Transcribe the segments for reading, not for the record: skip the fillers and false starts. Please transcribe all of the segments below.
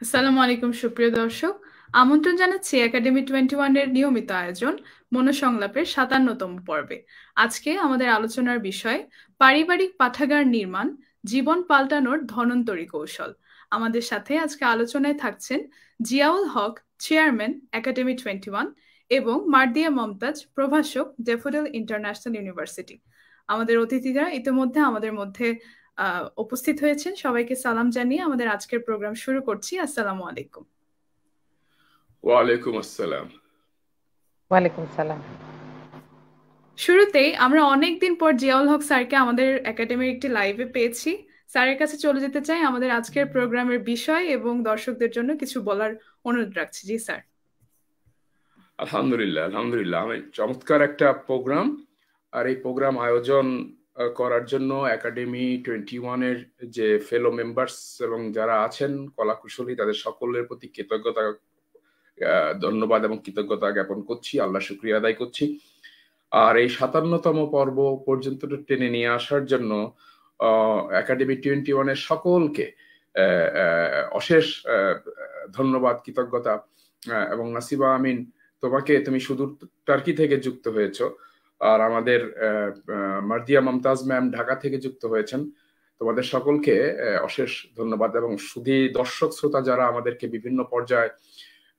আসসালামু আলাইকুম সুপ্রিয় দর্শক, আমন্ত্রণ জানাচ্ছি একাডেমি 21 এর নিয়মিত আয়োজন মনোসংলাপের 57তম পর্বে। আজকে আমাদের আলোচনার বিষয় পারিবারিক পাঠাগার নির্মাণ, জীবন পাল্টানোর ধন্বন্তরী কৌশল। আমাদের সাথে আজকে আলোচনায় থাকছেন জিয়াউল হক, চেয়ারম্যান একাডেমি 21, এবং মার্দিয়া মমতাজ, প্রভাষক, ড্যাফোডিল ইন্টারন্যাশনাল ইউনিভার্সিটি। আমাদের অতিথিরা ইতিমধ্যে আমাদের মধ্যে উপস্থিত হয়েছেন। সবাইকে সালাম জানিয়ে আমাদের আজকের প্রোগ্রাম শুরু করছি। আসসালামু আলাইকুম। ওয়ালাইকুম আসসালাম। ওয়ালাইকুম সালাম। শুরুতেই আমরা অনেকদিন পর জিয়াউল হক স্যারকে আমাদের একাডেমির একটি লাইভে পেয়েছি। স্যারের কাছে চলে যেতে চাই আমাদের আজকের প্রোগ্রামের বিষয় এবং দর্শকদের জন্য কিছু বলার অনুরোধ রাখছি। জি স্যার। আলহামদুলিল্লাহ আলহামদুলিল্লাহ, আমি চমৎকার একটা প্রোগ্রাম আর এই প্রোগ্রাম আয়োজন করার জন্য একাডেমি 21-এর যে ফেলো মেম্বার্স এবং যারা আছেন কলাকুশলী তাদের সকলের প্রতি কৃতজ্ঞতা, ধন্যবাদ এবং কৃতজ্ঞতা জ্ঞাপন করছি, আল্লাহ শুকরিয়া আদায় করছি। আর এই 57তম পর্ব পর্যন্ত টেনে নিয়ে আসার জন্য একাডেমি 21-এর সকলকে অশেষ ধন্যবাদ, কৃতজ্ঞতা। এবং নাসিবা আমিন, তুমি সুদূর টার্কি থেকে যুক্ত হয়েছো, আর আমাদের মার্দিয়া মমতাজ ম্যাম ঢাকা থেকে যুক্ত হয়েছেন। তোমাদের সকলকে অশেষ ধন্যবাদ। এবং শুধু দর্শক শ্রোতা যারা আমাদেরকে বিভিন্ন পর্যায়ে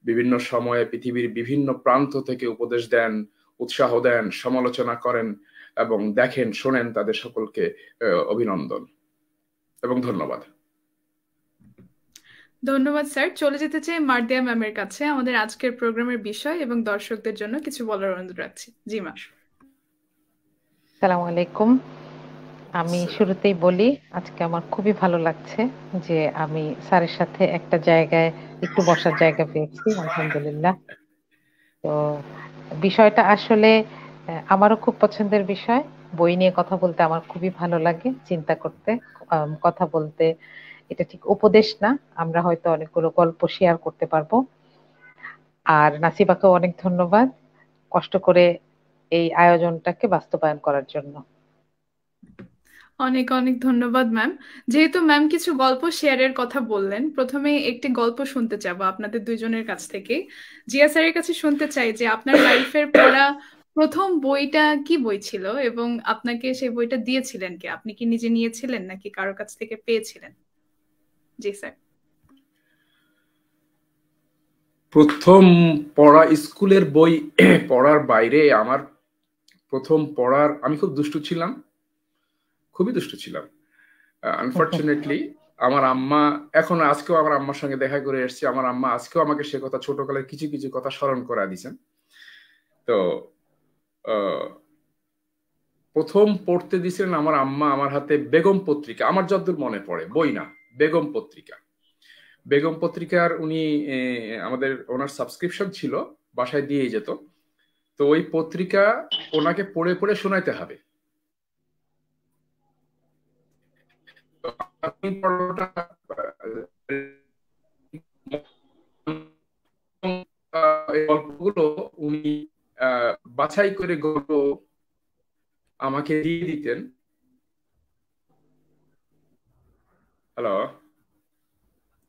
বিভিন্ন সময়ে পৃথিবীর বিভিন্ন প্রান্ত থেকে উপদেশ দেন, উৎসাহ দেন, সমালোচনা করেন এবং দেখেন শোনেন, তাদের সকলকে অভিনন্দন এবং ধন্যবাদ। ধন্যবাদ স্যার। চলে যেতে চাই মার্দিয়া ম্যামের কাছে আমাদের আজকের প্রোগ্রামের বিষয় এবং দর্শকদের জন্য কিছু বলার অনুরোধ রাখছি। জি মা। সালাম আলাইকুম। আমি শুরুতেই বলি, আজকে আমার খুবই ভালো লাগছে যে আমি স্যারের সাথে একটা জায়গায় একটু বসার জায়গা পেয়েছি, আলহামদুলিল্লাহ। তো বিষয়টা আসলে আমারও খুব পছন্দের বিষয়। বই নিয়ে কথা বলতে আমার খুবই ভালো লাগে, চিন্তা করতে, কথা বলতে। এটা ঠিক উপদেশ না, আমরা হয়তো অনেকগুলো গল্প শেয়ার করতে পারবো। আর নাসিবাকেও অনেক ধন্যবাদ কষ্ট করে এই আয়োজনটাকে বাস্তবায়ন করার জন্য। অনেক অনেক ধন্যবাদ ম্যাম। যেহেতু ম্যাম কিছু গল্প শেয়ারের কথা বললেন, প্রথমে একটি গল্প শুনতে চাবো আপনাদের দুইজনের কাছ থেকে। জিয়া স্যারের কাছে শুনতে চাই যে আপনার লাইফের পড়া প্রথম বইটা কি বই ছিল এবং আপনাকে সেই বইটা দিয়েছিলেন কে? আপনি কি নিজে নিয়েছিলেন নাকি কারোর কাছ থেকে পেয়েছিলেন? জি স্যার। প্রথম পড়া স্কুলের বই পড়ার বাইরে আমার প্রথম পড়ার, আমি খুব দুষ্টু ছিলাম, খুবই দুষ্টু ছিলাম। আনফরচুনেটলি আমার আম্মা, এখন আজকেও আমার আম্মার সঙ্গে দেখা করে এসেছি, আমার আম্মা আজকেও আমাকে সে কথা, ছোটকালের কিছু কিছু কথা স্মরণ করা দিয়েছেন। তো আহ, প্রথম পড়তে দিয়েছিলেন আমার আম্মা আমার হাতে বেগম পত্রিকা, আমার যতদূর মনে পড়ে, বই না, বেগম পত্রিকা। বেগম পত্রিকার উনি আমাদের ওনার সাবস্ক্রিপশন ছিল, বাসায় দিয়ে যেত। তো ওই পত্রিকা ওনাকে পড়ে পড়ে শোনাইতে হবে। তো আমি পড়াটা এই গল্পগুলো উনি বাছাই করে গল্প আমাকে দিয়ে দিতেন। হ্যালো।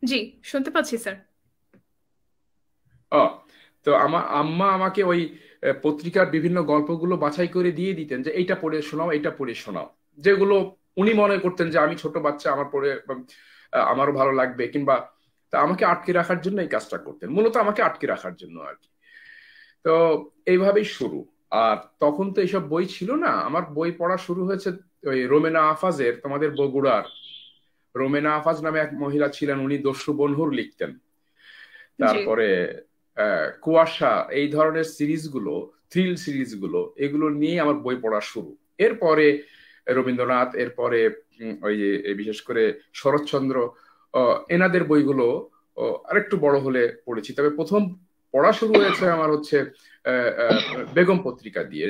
জি, শুনতে পাচ্ছি স্যার। ও, তো আমার আম্মা আমাকে ওই পত্রিকার বিভিন্ন গল্পগুলো বাছাই করে দিয়ে দিতেন যে এইটা পড়ে শোনাও, এইটা পড়ে শোনাও, যেগুলো উনি মনে করতেন যে আমি ছোট বাচ্চা, আমার পড়ে আমারও ভালো লাগবে, কিংবা তা আমাকে আটকে রাখার জন্য এই কাজটা করতেন, মূলত আমাকে আটকে রাখার জন্য আর কি। তো এইভাবেই শুরু। আর তখন তো এইসব বই ছিল না, আমার বই পড়া শুরু হয়েছে ওই রোমেনা আফাজের, তোমাদের বগুড়ার রোমেনা আফাজ নামে এক মহিলা ছিলেন, উনি দস্যু বনহুর লিখতেন। জি। তারপরে কুয়াশা, এই ধরনের সিরিজগুলো, থ্রিল সিরিজগুলো, এগুলো নিয়ে আমার বই পড়া শুরু। এরপরে রবীন্দ্রনাথ, এরপরে ওই যে বিশেষ করে শরৎচন্দ্র, এনাদের বইগুলো আরেকটু বড় হলে পড়েছি। তবে প্রথম পড়া শুরু হয়েছে আমার হচ্ছে বেগম পত্রিকা দিয়ে।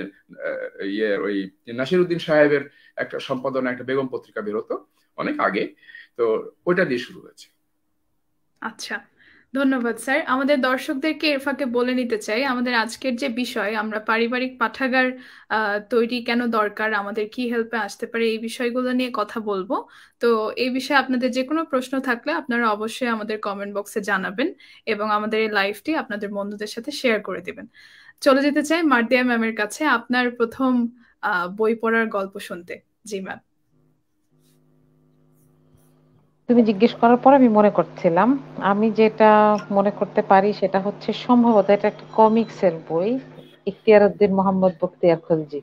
ওই নাসিরউদ্দিন সাহেবের একটা সম্পাদনা, একটা বেগম পত্রিকা বেরোতো অনেক আগে, তো ওইটা দিয়ে শুরু হয়েছে। আচ্ছা, ধন্যবাদ স্যার। আমাদের দর্শকদেরকে এর ফাঁকে বলে নিতে চাই, আমাদের আজকের যে বিষয়, আমরা পারিবারিক পাঠাগার তৈরি কেন দরকার, আমাদের কি হেল্পে আসতে পারে, এই বিষয়গুলো নিয়ে কথা বলবো। তো এই বিষয়ে আপনাদের যে কোনো প্রশ্ন থাকলে আপনারা অবশ্যই আমাদের কমেন্ট বক্সে জানাবেন এবং আমাদের এই লাইভটি আপনাদের বন্ধুদের সাথে শেয়ার করে দিবেন। চলে যেতে চাই মার্দিয়া ম্যামের কাছে, আপনার প্রথম বই পড়ার গল্প শুনতে। জি ম্যাম। তুমি জিজ্ঞেস করার পর আমি মনে করছিলাম, আমি যেটা মনে করতে পারি সেটা হচ্ছে সম্ভবত এটা একটা কমিক্সের বই। ইখতিয়ার উদ্দিন মোহাম্মদ বখতিয়ার খলজি,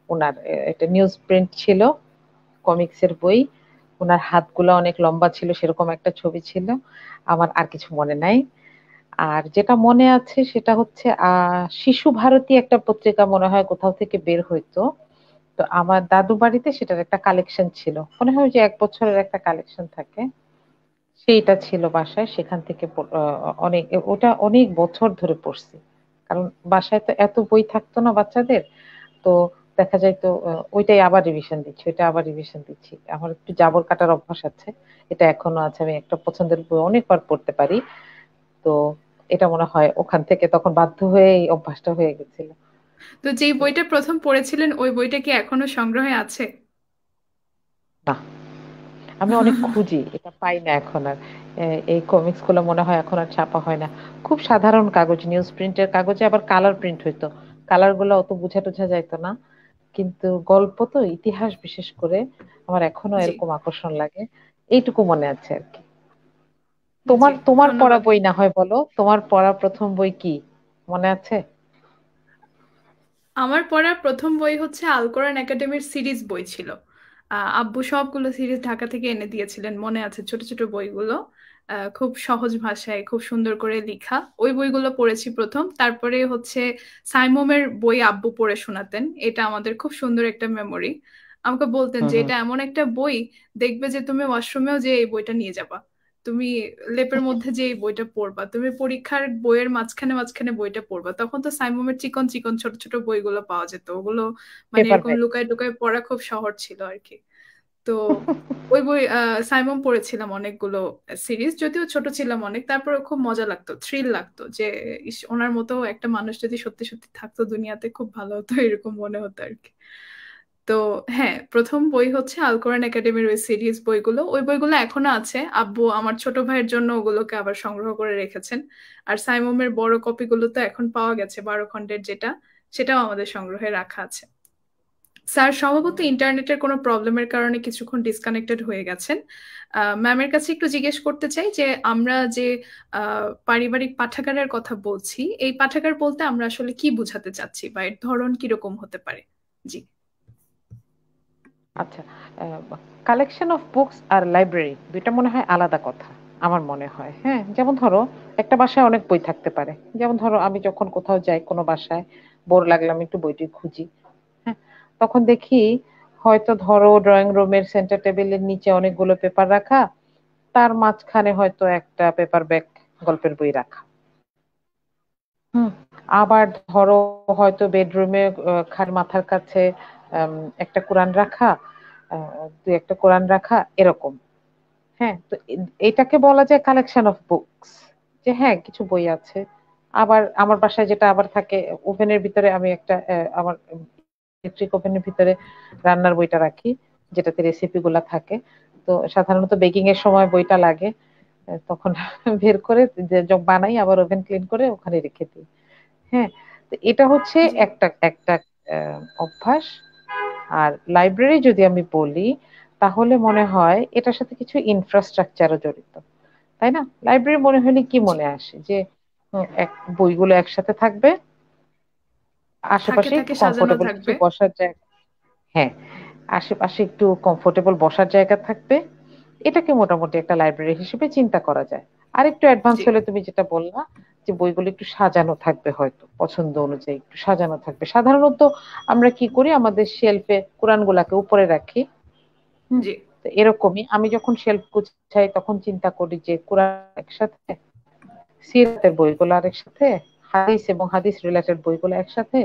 ওনার একটা নিউজ প্রিন্ট ছিল, কমিক্সের বই। ওনার হাতগুলো অনেক লম্বা ছিল, সেরকম একটা ছবি ছিল। আমার আর কিছু মনে নাই। আর যেটা মনে আছে সেটা হচ্ছে শিশু ভারতী একটা পত্রিকা মনে হয় কোথাও থেকে বের হইতো। তো আমার দাদু বাড়িতে সেটার একটা কালেকশন ছিল, মনে হয় যে 1 বছরের একটা কালেকশন থাকে, সেইটা ছিল বাসায়। সেখান থেকে অনেক, ওটা অনেক বছর ধরে পড়ছি। কারণ বাসায় তো এত বই থাকতো না বাচ্চাদের, তো দেখা যায় তো ওইটাই আবার রিভিশন দিচ্ছি, ওইটা আবার রিভিশন দিচ্ছি। আমার একটু জাবর কাটার অভ্যাস আছে, এটা এখনো আছে। আমি একটা পছন্দের বই অনেকবার পড়তে পারি। তো এটা মনে হয় ওখান থেকে তখন বাধ্য হয়ে এই অভ্যাসটা হয়ে গেছিল। তো যেই তো বইটা প্রথম পড়েছিলেন ওই বইটা কি এখনো সংগ্রহে আছে? না, আমি অনেক খুঁজি, এটা পাই না এখন আর। এই কমিক্স গুলো মনে হয় এখন আর ছাপা হয় না। খুব সাধারণ কাগজ, নিউজ প্রিন্টের কাগজে আবার কালার প্রিন্ট হইতো। কালার গুলো অত বুঝা টুঝা যাইতো না, কিন্তু গল্প তো, ইতিহাস বিশেষ করে আমার এখনো জি এরকম আকর্ষণ লাগে। এইটুকু মনে আছে আর কি। জি, তোমার তোমার পড়া ধন্যবাদ। বই না হয় বলো, তোমার পড়া প্রথম বই কি মনে আছে? আমার পড়া প্রথম বই হচ্ছে আল কোরআন একাডেমির সিরিজ বই ছিল। আব্বু সবগুলো সিরিজ ঢাকা থেকে এনে দিয়েছিলেন, মনে আছে, ছোট ছোট বইগুলো। খুব সহজ ভাষায় খুব সুন্দর করে লেখা, ওই বইগুলো পড়েছি প্রথম। তারপরে হচ্ছে সাইমুমের বই আব্বু পড়ে শোনাতেন, এটা আমাদের খুব সুন্দর একটা মেমোরি। আমাকে বলতেন হুম যে হুম। এটা এমন একটা বই, দেখবে যে তুমি ওয়াশরুমেও যে এই বইটা নিয়ে যাবা, তুমি লেপের মধ্যে যে এই বইটা পড়বা, তুমি পরীক্ষার বইয়ের মাঝখানে মাঝখানে বইটা পড়বা। তখন তো সাইমুমের চিকন চিকন ছোট ছোট বইগুলো পাওয়া যেত, ওগুলো মানে পেপার এরকম ব্যাগ। লুকায় টুকায় পড়া খুব সহজ ছিল আর কি। তো ওই বই সাইমন পড়েছিলাম অনেকগুলো সিরিজ, যদিও ছোট ছিলাম অনেক, তারপরে খুব মজা লাগতো, থ্রিল লাগতো যে ইস, ওনার মতো একটা মানুষ যদি সত্যি সত্যি থাকতো দুনিয়াতে খুব ভালো হতো, এরকম মনে হতো আর কি। তো হ্যাঁ, প্রথম বই হচ্ছে আল কোরআন একাডেমির ওই সিরিজ বইগুলো, ওই বইগুলো এখনো আছে। আব্বু আমার ছোট ভাইয়ের জন্য ওগুলোকে আবার সংগ্রহ করে রেখেছেন। আর সাইমুমের বড় কপিগুলো তো এখন পাওয়া গেছে, 12 খণ্ডের যেটা, সেটাও আমাদের সংগ্রহে রাখা আছে। স্যার সম্ভবত ইন্টারনেটের কোনো প্রবলেমের কারণে কিছুক্ষণ ডিসকানেক্টেড হয়ে গেছেন। ম্যামের কাছে একটু জিজ্ঞেস করতে চাই যে আমরা যে পারিবারিক পাঠাগারের কথা বলছি, এই পাঠাগার বলতে আমরা আসলে কি বোঝাতে চাচ্ছি বা এর ধরন কিরকম হতে পারে? জি আচ্ছা, collection of books are library দুইটা মনে হয় আলাদা কথা, আমার মনে হয়। হ্যাঁ, যেমন ধরো একটা বাসায় অনেক বই থাকতে পারে। যেমন ধরো আমি যখন কোথাও যাই, কোনো বাসায় বোর লাগলাম, একটু বইটি খুঁজি। হ্যাঁ, তখন দেখি হয়তো ধরো ড্রয়িং রুমের সেন্টার টেবিলের নিচে অনেকগুলো পেপার রাখা, তার মাঝখানে হয়তো একটা পেপার ব্যাগ গল্পের বই রাখা। হুম। আবার ধরো হয়তো বেডরুমে খাট মাথার কাছে আম, একটা কোরআন রাখা, দুই একটা কোরআন রাখা, এরকম। হ্যাঁ, তো এটাকে বলা যায় কালেকশন অফ বুকস, যে হ্যাঁ কিছু বই আছে। আবার আমার বাসায় যেটা আবার থাকে, ওভেনের ভিতরে আমি একটা আমার ইলেকট্রিক ওভেনের ভিতরে রান্নার বইটা রাখি, যেটাতে রেসিপি গুলা থাকে। তো সাধারণত বেকিং এর সময় বইটা লাগে, তখন বের করে বানাই, আবার ওভেন ক্লিন করে ওখানে রেখে দিই। হ্যাঁ, তো এটা হচ্ছে জি একটা একটা অভ্যাস। আর লাইব্রেরি যদি আমি বলি, তাহলে মনে হয় এটার সাথে কিছু ইনফ্রাস্ট্রাকচারও জড়িত, তাই না? লাইব্রেরি মনে হলে কি জি, মনে আসে যে বইগুলো একসাথে থাকবে, থাকে আশেপাশে থাকে একটু সাজানো কমফোর্টেবল কিছু থাকবে। বসার জায়গা। হ্যাঁ, আশেপাশে একটু কমফোর্টেবল বসার জায়গা থাকবে, এটাকে মোটামুটি একটা লাইব্রেরি হিসেবে চিন্তা করা যায়। আর একটু অ্যাডভান্স জি হলে তুমি যেটা বললা, যে বইগুলো একটু সাজানো থাকবে, হয়তো পছন্দ অনুযায়ী একটু সাজানো থাকবে। সাধারণত আমরা কি করি, আমাদের শেলফে কোরআন গুলাকে উপরে রাখি। হুম। জি তো এরকমই আমি যখন শেলফ গুছাই তখন চিন্তা করি যে কোরআন একসাথে, সিরাতের বইগুলো আরেক সাথে, হাদিস এবং হাদিস রিলেটেড বইগুলো একসাথে,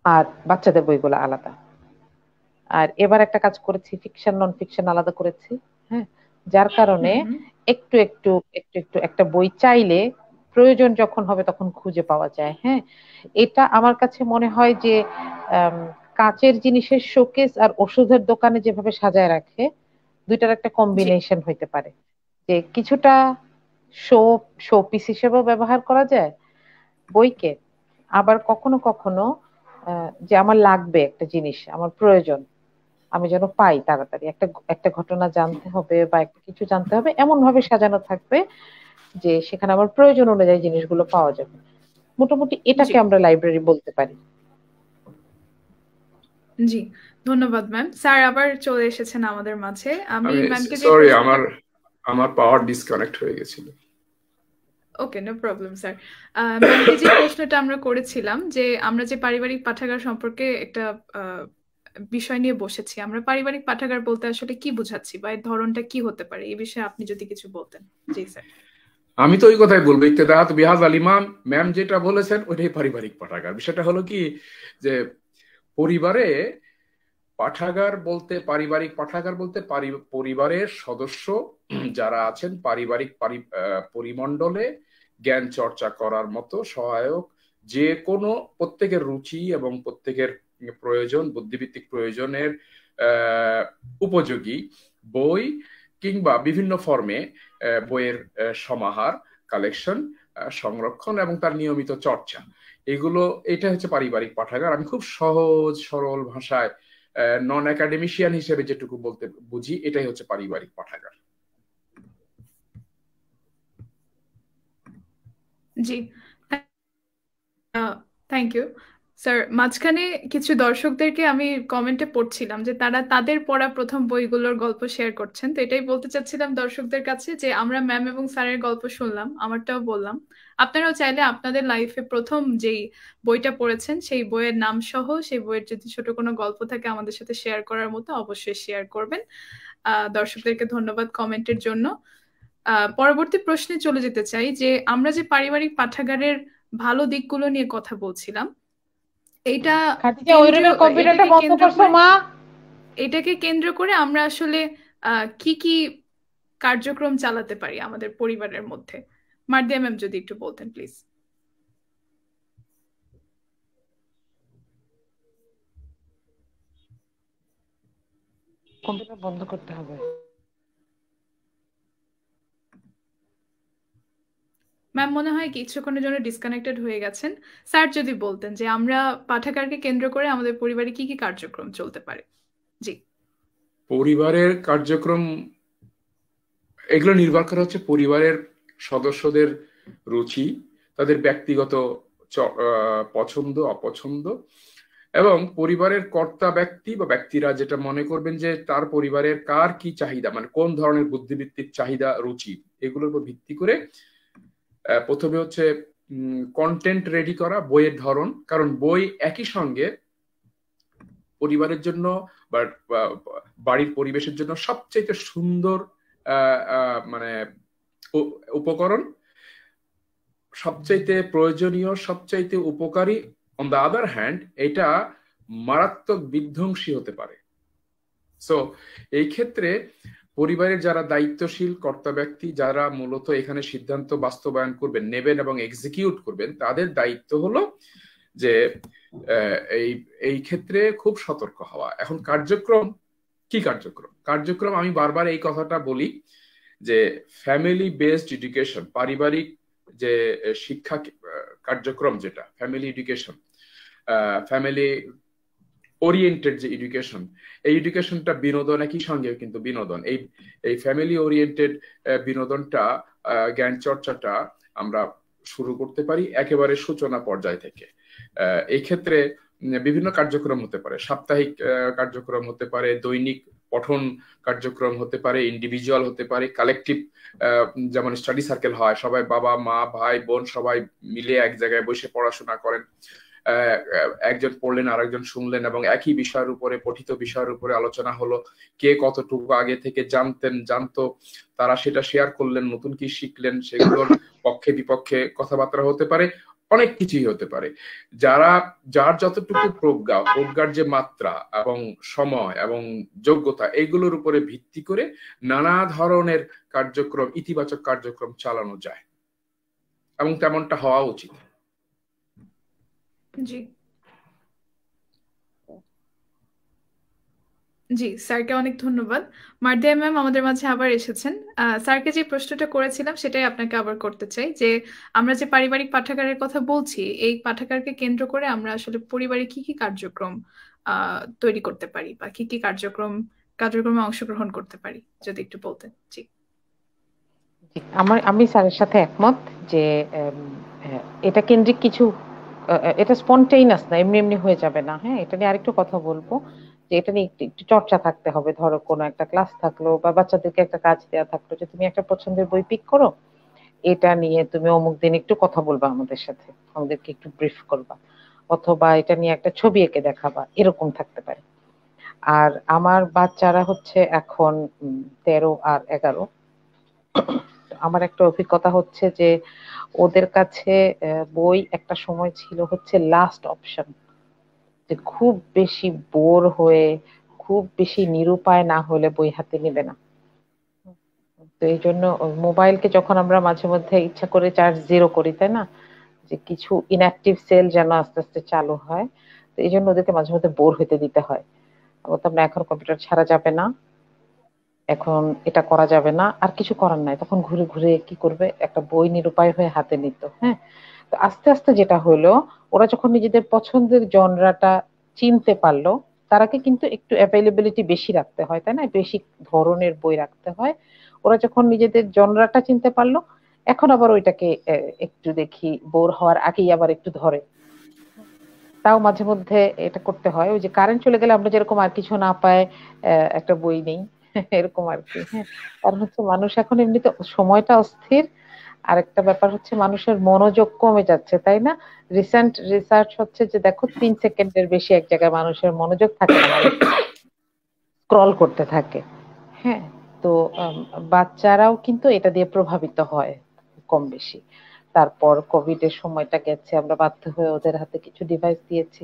আর বাচ্চাদের বইগুলো আলাদা। আর এবার একটা কাজ করেছি, ফিকশন নন ফিকশন আলাদা করেছি। হ্যাঁ, যার কারণে হুম হুম একটু একটু একটু একটু একটা বই চাইলে প্রয়োজন যখন হবে তখন খুঁজে পাওয়া যায়। হ্যাঁ, এটা আমার কাছে মনে হয় যে আম, কাচের জিনিসের শোকেস আর ওষুধের দোকানে যেভাবে সাজায় রাখে, দুইটার একটা জি কম্বিনেশন হইতে পারে, যে কিছুটা শো শো পিস হিসেবেও ব্যবহার করা যায় বইকে, আবার কখনো কখনো যে আমার লাগবে একটা জিনিস, আমার প্রয়োজন, আমি যেন পাই তাড়াতাড়ি, একটা একটা ঘটনা জানতে হবে বা একটা কিছু জানতে হবে, এমন ভাবে সাজানো থাকবে যে সেখানে আমার প্রয়োজন অনুযায়ী জিনিসগুলো পাওয়া যাবে। মোটামুটি জি এটাকে আমরা লাইব্রেরি বলতে পারি। জি ধন্যবাদ ম্যাম। স্যার আবার চলে এসেছেন আমাদের মাঝে। আমি আমি ম্যামকে যে সরি, প্রশ্নটা, আমার আমার পাওয়ার ডিসকানেক্ট হয়ে গেছিল। Okay no problem sir. ম্যামকে যে প্রশ্নটা আমরা করেছিলাম যে আমরা যে পারিবারিক পাঠাগার সম্পর্কে একটা আহ, বিষয় নিয়ে বসেছি, আমরা পারিবারিক পাঠাগার বলতে আসলে কি বোঝাচ্ছি বা এর ধরনটা কি হতে পারে, এই বিষয়ে আপনি যদি কিছু বলতেন। জি স্যার। আমি তো ওই কথাই বলবো, ইত্তেদাত বিহাজ আলিমা ম্যাম যেটা বলেছেন ওইটাই পারিবারিক পাঠাগার। বিষয়টা হলো কি যে পরিবারে পাঠাগার বলতে, পারিবারিক পাঠাগার বলতে পরিবারের সদস্য যারা আছেন পারিবারিক পরিমণ্ডলে জ্ঞান চর্চা করার মতো সহায়ক যে কোনো, প্রত্যেকের রুচি এবং প্রত্যেকের প্রয়োজন, বুদ্ধিভিত্তিক প্রয়োজনের উপযোগী বই কিংবা বিভিন্ন ফর্মে বইয়ের সমাহার, কালেকশন, সংরক্ষণ এবং তার নিয়মিত চর্চা, এগুলো, এটা হচ্ছে পারিবারিক পাঠাগার। আমি খুব সহজ সরল ভাষায় নন একাডেমিশিয়ান হিসেবে যেটুকু বলতে বুঝি, এটাই হচ্ছে পারিবারিক পাঠাগার। জি থ্যাংক ইউ স্যার। মাঝখানে কিছু দর্শকদেরকে আমি কমেন্টে পড়ছিলাম যে তারা তাদের পড়া প্রথম বইগুলোর গল্প শেয়ার করছেন, তো এটাই বলতে চাচ্ছিলাম দর্শকদের কাছে যে আমরা ম্যাম এবং স্যারের গল্প শুনলাম, আমারটাও বললাম, আপনারাও চাইলে আপনাদের লাইফে প্রথম যেই বইটা পড়েছেন সেই বইয়ের নাম সহ সেই বইয়ের যদি ছোট কোনো গল্প থাকে আমাদের সাথে শেয়ার করার মতো অবশ্যই শেয়ার করবেন। দর্শকদেরকে ধন্যবাদ কমেন্টের জন্য। পরবর্তী প্রশ্নে চলে যেতে চাই যে আমরা যে পারিবারিক পাঠাগারের ভালো দিকগুলো নিয়ে কথা বলছিলাম, এইটা খাদিজা, ওই কেন্দ্রীয় রুমের কম্পিউটারটা এটাকে বন্ধ কেন্দ্র করছো করে মা? আমরা আসলে কি কি কার্যক্রম চালাতে পারি আমাদের পরিবারের মধ্যে। মার্দিয়া ম্যাম যদি একটু বলতেন প্লিজ। কম্পিউটার বন্ধ করতে হবে। ম্যাম মনে হয় কিছুক্ষণের জন্য ডিসকানেক্টেড হয়ে গেছেন। স্যার যদি বলতেন যে আমরা পাঠাগারকে কেন্দ্র করে আমাদের পরিবারে কি কি কার্যক্রম চলতে পারে। জি পরিবারের কার্যক্রম, এগুলো নির্ভর করে হচ্ছে পরিবারের সদস্যদের রুচি, তাদের ব্যক্তিগত পছন্দ অপছন্দ, এবং পরিবারের কর্তা ব্যক্তি বা ব্যক্তিরা যেটা মনে করবেন যে তার পরিবারের কার কি চাহিদা, মানে কোন ধরনের বুদ্ধিভিত্তিক চাহিদা রুচি, এগুলোর উপর ভিত্তি করে প্রথমে হচ্ছে কন্টেন্ট রেডি করা, বইয়ের ধরন। কারণ বই একই সঙ্গে পরিবারের জন্য বা বাড়ির পরিবেশের জন্য সবচেয়ে সুন্দর মানে উপকরণ, সবচাইতে প্রয়োজনীয়, সবচাইতে উপকারী। অন দ্য আদার হ্যান্ড এটা মারাত্মক বিধ্বংসী হতে পারে। সো এই ক্ষেত্রে পরিবারের যারা দায়িত্বশীল কর্তা ব্যক্তি, যারা মূলত এখানে সিদ্ধান্ত বাস্তবায়ন করবেন, নেবেন এবং এক্সিকিউট করবেন, তাদের দায়িত্ব হলো যে এই এই ক্ষেত্রে খুব সতর্ক হওয়া। এখন কার্যক্রম কি? কার্যক্রম আমি বারবার এই কথাটা বলি যে ফ্যামিলি বেসড এডুকেশন, পারিবারিক যে শিক্ষা কার্যক্রম, যেটা ফ্যামিলি এডুকেশন, ফ্যামিলি ওরিয়েন্টেড যে এডুকেশন, এই এডুকেশনটা বিনোদন একই সঙ্গে কিন্তু বিনোদন। এই ফ্যামিলি ওরিয়েন্টেড বিনোদনটা, জ্ঞান চর্চাটা আমরা শুরু করতে পারি একেবারে সূচনা পর্যায় থেকে। এই ক্ষেত্রে বিভিন্ন কার্যক্রম হতে পারে, সাপ্তাহিক কার্যক্রম হতে পারে, দৈনিক পঠন কার্যক্রম হতে পারে, ইন্ডিভিজুয়াল হতে পারে, কালেকটিভ, যেমন স্টাডি সার্কেল হয়, সবাই বাবা মা ভাই বোন সবাই মিলে এক জায়গায় বসে পড়াশোনা করেন, একজন পড়লেন আরেকজন শুনলেন এবং একই বিষয়ের উপরে, পঠিত বিষয়ের উপরে আলোচনা হলো। কে কতটুকু আগে থেকে জানতো তারা সেটা শেয়ার করলেন, নতুন কি শিখলেন সেগুলোর পক্ষে বিপক্ষে কথাবার্তা হতে পারে। অনেক কিছুই হতে পারে। যার যতটুকু প্রজ্ঞার যে মাত্রা এবং সময় এবং যোগ্যতা, এগুলোর উপরে ভিত্তি করে নানা ধরনের কার্যক্রম, ইতিবাচক কার্যক্রম চালানো যায় এবং তেমনটা হওয়া উচিত। জি জি, স্যারকে অনেক ধন্যবাদ। মার্দিয়া ম্যাম আমাদের মাঝে আবার এসেছেন। স্যারকে যে প্রশ্নটা করেছিলাম সেটাই আপনাকে আবার করতে চাই, যে আমরা যে পারিবারিক পাঠাগারের কথা বলছি, এই পাঠাগারকে কেন্দ্র করে আমরা আসলে পরিবারে কি কি কার্যক্রম তৈরি করতে পারি, বা কি কি কার্যক্রমে অংশগ্রহণ করতে পারি, যদি একটু বলতেন। জি আমি স্যারের সাথে একমত যে এটা কেন্দ্রিক কিছু, এটা স্পন্টেইনাস না, এমনি এমনি হয়ে যাবে না। হ্যাঁ, এটা নিয়ে আরেকটু কথা বলবো যে এটা নিয়ে একটু একটু চর্চা থাকতে হবে। ধরো কোনো একটা ক্লাস থাকলো বা বাচ্চাদেরকে একটা কাজ দেওয়া থাকলো যে তুমি একটা পছন্দের বই পিক করো, এটা নিয়ে তুমি অমুক দিন একটু কথা বলবা আমাদের সাথে, আমাদেরকে একটু ব্রিফ করবা, অথবা এটা নিয়ে একটা ছবি এঁকে দেখাবা, এরকম থাকতে পারে। আর আমার বাচ্চারা হচ্ছে এখন 13 আর 11। আমার একটা অভিজ্ঞতা হচ্ছে যে ওদের কাছে বই একটা সময় ছিল হচ্ছে লাস্ট অপশন, যে খুব বেশি বোর হয়ে, খুব বেশি নিরুপায় না হলে বই হাতে নেবে না। তো এই জন্য মোবাইলকে যখন আমরা মাঝে মধ্যে ইচ্ছা করে চার্জ জিরো করি, তাই না, যে কিছু ইনঅ্যাক্টিভ সেল যেন আস্তে আস্তে চালু হয়, তো এই জন্য ওদেরকে মাঝে মধ্যে বোর হতে দিতে হয়। বলতাম না এখন কম্পিউটার ছাড়া যাবে না, এখন এটা করা যাবে না, আর কিছু করার নাই, তখন ঘুরে ঘুরে কি করবে, একটা বই নিরুপায় হয়ে হাতে নিত। হ্যাঁ, তো আস্তে আস্তে যেটা হলো, ওরা যখন নিজেদের পছন্দের জনরাটা চিনতে পারলো, তারাকে কিন্তু একটু অ্যাভেলেবিলিটি বেশি রাখতে হয়, তাই না, বেশি ধরনের বই রাখতে হয়। ওরা যখন নিজেদের জনরাটা চিনতে পারলো, এখন আবার ওইটাকে একটু দেখি বোর হওয়ার আগেই আবার একটু ধরে। তাও মাঝে মধ্যে এটা করতে হয়, ওই যে কারেন্ট চলে গেলে আমরা যেরকম আর কিছু না পায় একটা বই নেই, এরকম আর কি। হ্যাঁ, কারণ হচ্ছে মানুষ এখন এমনিতে সময়টা অস্থির, আর একটা ব্যাপার হচ্ছে মানুষের মনোযোগ কমে যাচ্ছে, তাই না। রিসেন্ট রিসার্চ হচ্ছে যে দেখো 3 সেকেন্ডের বেশি এক জায়গায় মানুষের মনোযোগ থাকে না, মানুষ স্ক্রল করতে থাকে। হ্যাঁ, তো বাচ্চারাও কিন্তু এটা দিয়ে প্রভাবিত হয় কম বেশি। তারপর কোভিড এর সময়টা গেছে, আমরা বাধ্য হয়ে ওদের হাতে কিছু ডিভাইস দিয়েছি।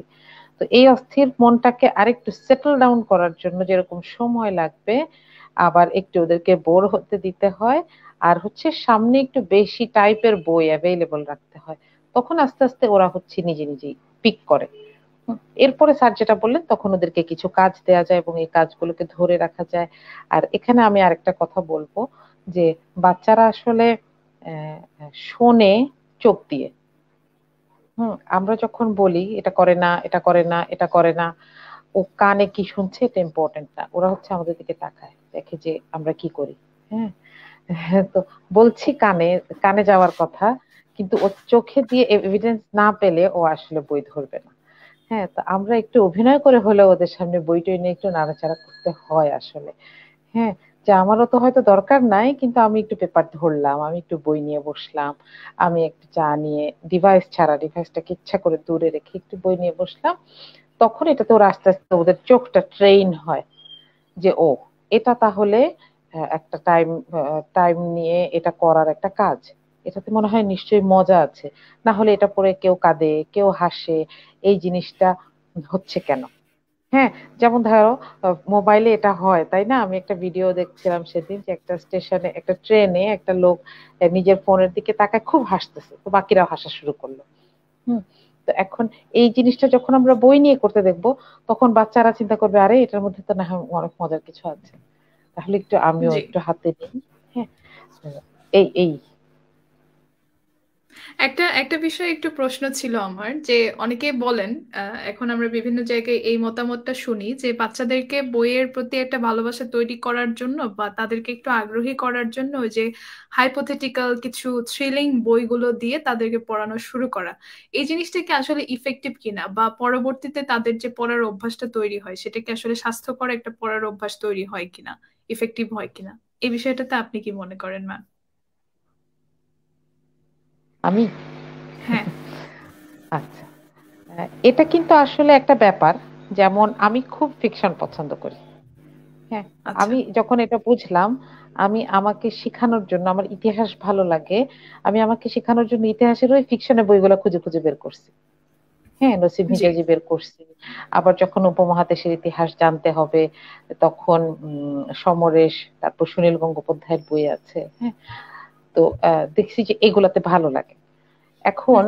তো এই অস্থির মনটাকে আরেকটু সেটেল ডাউন করার জন্য যেরকম সময় লাগবে, আবার একটু ওদেরকে বোর হতে দিতে হয়, আর হচ্ছে সামনে একটু বেশি টাইপের বই অ্যাভেলেবল রাখতে হয়, তখন আস্তে আস্তে ওরা হচ্ছে নিজে নিজেই পিক করে। এরপরে স্যার যেটা বললেন, তখন ওদেরকে কিছু কাজ দেয়া যায় এবং এই কাজগুলোকে ধরে রাখা যায়। আর এখানে আমি আরেকটা কথা বলবো, যে বাচ্চারা আসলে শোনে চোখ দিয়ে। আমরা যখন বলি এটা করে না, এটা করে না, এটা করে না, ও কানে কি শুনছে এটা ইম্পর্টেন্ট না, ওরা হচ্ছে আমাদের দিকে তাকায়, দেখে যে আমরা কি করি। হ্যাঁ, তো বলছি কানে কানে যাওয়ার কথা, কিন্তু ও চোখে দিয়ে এভিডেন্স না পেলে ও আসলে বই ধরবে না। হ্যাঁ, তো আমরা একটু অভিনয় করে হলেও ওদের সামনে বইটই নিয়ে একটু নাড়াচাড়া করতে হয় আসলে। হ্যাঁ, যে আমারও তো হয়তো দরকার নাই, কিন্তু আমি একটু পেপার ধরলাম, আমি একটু বই নিয়ে বসলাম, আমি একটু চা নিয়ে ডিভাইস ছাড়া, ডিভাইসটাকে ইচ্ছা করে দূরে রেখে একটু বই নিয়ে বসলাম, তখন এটাতে ওরা আস্তে আস্তে ওদের চোখটা ট্রেন হয় যে ও এটা তাহলে একটা টাইম নিয়ে এটা করার একটা কাজ, এটাতে মনে হয় নিশ্চয়ই মজা আছে, না হলে এটা পরে কেউ কাঁদে কেউ হাসে, এই জিনিসটা হচ্ছে কেন। হ্যাঁ, যেমন ধরো মোবাইলে এটা হয়, তাই না, আমি একটা ভিডিও দেখছিলাম সেদিন, যে একটা স্টেশনে একটা ট্রেনে একটা লোক নিজের ফোনের দিকে তাকায় খুব হাসতেছে, তো বাকিরাও হাসা শুরু করলো। হুম, তো এখন এই জিনিসটা যখন আমরা বই নিয়ে করতে দেখবো, তখন বাচ্চারা চিন্তা করবে আরে এটার মধ্যে তো না হয় অনেক মজার কিছু আছে, তাহলে একটু আমিও জি, একটু হাতে নিই। হ্যাঁ, এই এই একটা একটা বিষয় একটু প্রশ্ন ছিল আমার, যে অনেকেই বলেন, এখন আমরা বিভিন্ন জায়গায় এই মতামতটা শুনি, যে বাচ্চাদেরকে বইয়ের প্রতি একটা ভালোবাসা তৈরি করার জন্য বা তাদেরকে একটু আগ্রহী করার জন্য ওই যে হাইপোথেটিক্যাল কিছু থ্রিলিং বইগুলো দিয়ে তাদেরকে পড়ানো শুরু করা, এই জিনিসটা কি আসলে ইফেক্টিভ কিনা, বা পরবর্তীতে তাদের যে পড়ার অভ্যাসটা তৈরি হয় সেটা কি আসলে স্বাস্থ্যকর একটা পড়ার অভ্যাস তৈরি হয় কিনা, ইফেক্টিভ হয় কিনা, এই বিষয়টাতে আপনি কি মনে করেন ম্যাম? আমি হ্যাঁ। আচ্ছা, এটা কিন্তু আসলে একটা ব্যাপার, যেমন আমি খুব ফিকশন পছন্দ করি। হ্যাঁ, আচ্ছা। আমি যখন এটা বুঝলাম, আমি আমাকে শেখানোর জন্য, আমার ইতিহাস ভালো লাগে, আমি আমাকে শেখানোর জন্য ইতিহাসের ওই ফিকশনের বইগুলো খুঁজে খুঁজে বের করছি। হ্যাঁ, নসিব জি হিজাজি বের করছি। আবার যখন উপমহাদেশের ইতিহাস জানতে হবে, তখন সমরেশ, তারপর সুনীল গঙ্গোপাধ্যায়ের বই আছে। হ্যাঁ, তো দেখছি যে এগুলাতে ভালো লাগে। এখন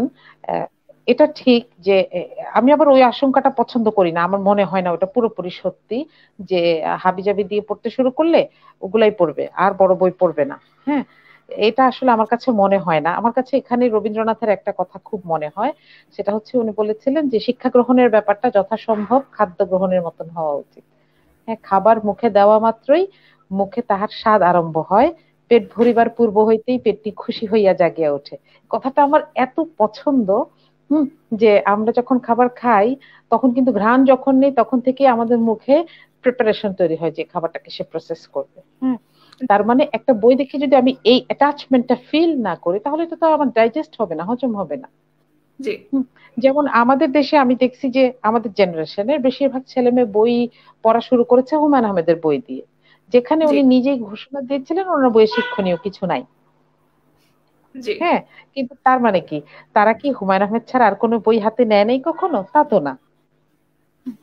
আহ, এটা ঠিক যে আমি আবার ওই আশঙ্কাটা পছন্দ করি না। আমার মনে হয় না ওটা পুরোপুরি সত্যি যে হাবিজাবি দিয়ে পড়তে শুরু করলে ওগুলাই পড়বে, আর বড় বই পড়বে না। হ্যাঁ, এটা আসলে আমার কাছে মনে হয় না। আমার কাছে এখানে রবীন্দ্রনাথের একটা কথা খুব মনে হয়, সেটা হচ্ছে উনি বলেছিলেন যে শিক্ষা গ্রহণের ব্যাপারটা যথাসম্ভব খাদ্য গ্রহণের মতন হওয়া উচিত। হ্যাঁ, খাবার মুখে দেওয়া মাত্রই মুখে তাহার স্বাদ আরম্ভ হয়, পেট ভরিবার পূর্ব হইতেই পেটটি খুশি হইয়া জাগিয়া ওঠে। কথাটা আমার এত পছন্দ। হুম, যে আমরা যখন খাবার খাই, তখন কিন্তু ঘ্রাণ যখন নেই, তখন থেকে আমাদের মুখে প্রিপারেশন তৈরি হয় যে খাবারটাকে সে প্রসেস করবে। হ্যাঁ, তার মানে একটা বই দেখে যদি আমি এই অ্যাটাচমেন্টটা ফিল না করি, তাহলে তো আমার ডাইজেস্ট হবে না, হজম হবে না। জি হুম, যেমন আমাদের দেশে আমি দেখছি যে আমাদের জেনারেশনের বেশিরভাগ ছেলে মেয়ে বই পড়া শুরু করেছে হুমায়ুন আহমেদের বই দিয়ে, যেখানে জি উনি নিজেই ঘোষণা দিয়েছিলেন ওনার বইয়ে শিক্ষণীয় কিছু নাই। জি হ্যাঁ, কিন্তু তার মানে কি, তারা কি হুমায়ুন আহমেদ ছাড়া আর কোনো বই হাতে নেয় নাই কখনো? তা তো না।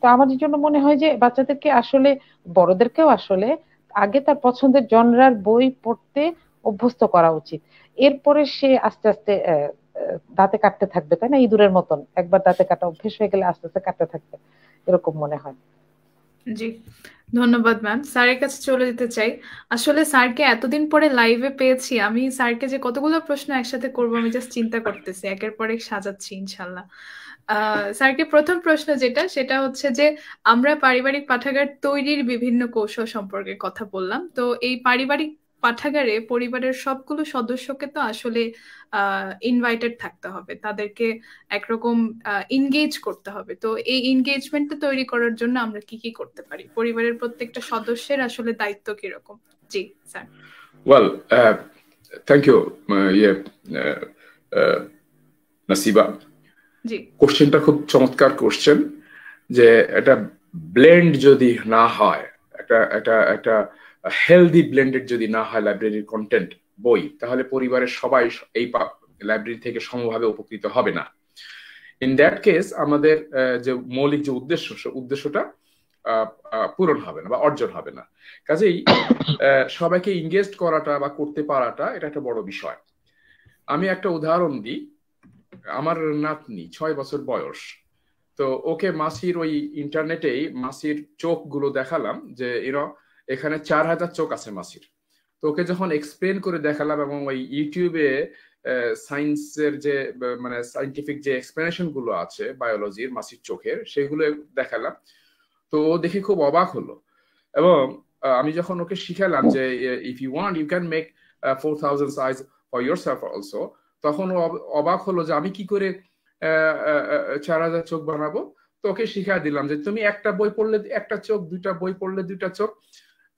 তো আমাদের জন্য মনে হয় যে বাচ্চাদেরকে আসলে, বড়দেরকেও আসলে আগে তার পছন্দের জনরার বই পড়তে অভ্যস্ত করা উচিত। এরপরে সে আস্তে আস্তে দাঁতে কাটতে থাকবে, তাই না? ইঁদুরের মতন একবার দাঁতে কাটা অভ্যেস হয়ে গেলে আস্তে আস্তে কাটতে থাকবে, এরকম মনে হয়। জি ধন্যবাদ ম্যাম। স্যারের কাছে চলে যেতে চাই। আসলে স্যারকে এতদিন পরে লাইভে পেয়েছি, আমি স্যারকে যে কতগুলো প্রশ্ন একসাথে করবো আমি জাস্ট চিন্তা করতেছি, একের পর এক সাজাচ্ছি ইনশাল্লাহ। স্যারকে প্রথম প্রশ্ন যেটা, সেটা হচ্ছে যে আমরা পারিবারিক পাঠাগার তৈরির বিভিন্ন কৌশল সম্পর্কে কথা বললাম। তো এই পারিবারিক পাঠাগারে পরিবারের সবগুলো সদস্যকে তো আসলে ইনভাইটেড থাকতে হবে, তাদেরকে একরকম এনগেজ করতে হবে। তো এই এনগেজমেন্টটা তৈরি করার জন্য আমরা কি কি করতে পারি? পরিবারের প্রত্যেকটা সদস্যের আসলে দায়িত্ব কিরকম? জি sir. Well, thank you Nasiba. জি কোশ্চেনটা খুব চমৎকার কোশ্চেন, যে এটা ব্লেন্ড যদি না হয়, একটা একটা একটা হেলদি ব্লেন্ডেড যদি না হয় লাইব্রেরির কন্টেন্ট, বই, তাহলে পরিবারের সবাই এই লাইব্রেরি থেকে সমভাবে উপকৃত হবে না। ইন দ্যাট কেস আমাদের যে মৌলিক যে উদ্দেশ্যটা পূরণ হবে না বা অর্জন হবে না। কাজেই সবাইকে ইংগেজ করাটা বা করতে পারাটা এটা একটা বড় বিষয়। আমি একটা উদাহরণ দিই। আমার নাতনি 6 বছর বয়স, তো ওকে মাসির ওই ইন্টারনেটেই মাসির চোখগুলো দেখালাম যে এখানে 4000 চোখ আছে মাসির। তো ওকে যখন এক্সপ্লেন করে দেখালাম এবং ওই ইউটিউবে সায়েন্সের যে মানে সায়েন্টিফিক যে এক্সপ্লেনেশন গুলো আছে বায়োলজির মাসির চোখের, সেগুলো দেখালাম, তো ও দেখে খুব অবাক হলো। এবং আমি যখন ওকে শিখালাম যে if you want you can make 4000 eyes for yourself also, তখন ও অবাক হলো যে আমি কি করে 4000 চোখ বানাবো। তো ওকে শিখাই দিলাম যে তুমি একটা বই পড়লে একটা চোখ, দুইটা বই পড়লে দুইটা চোখ।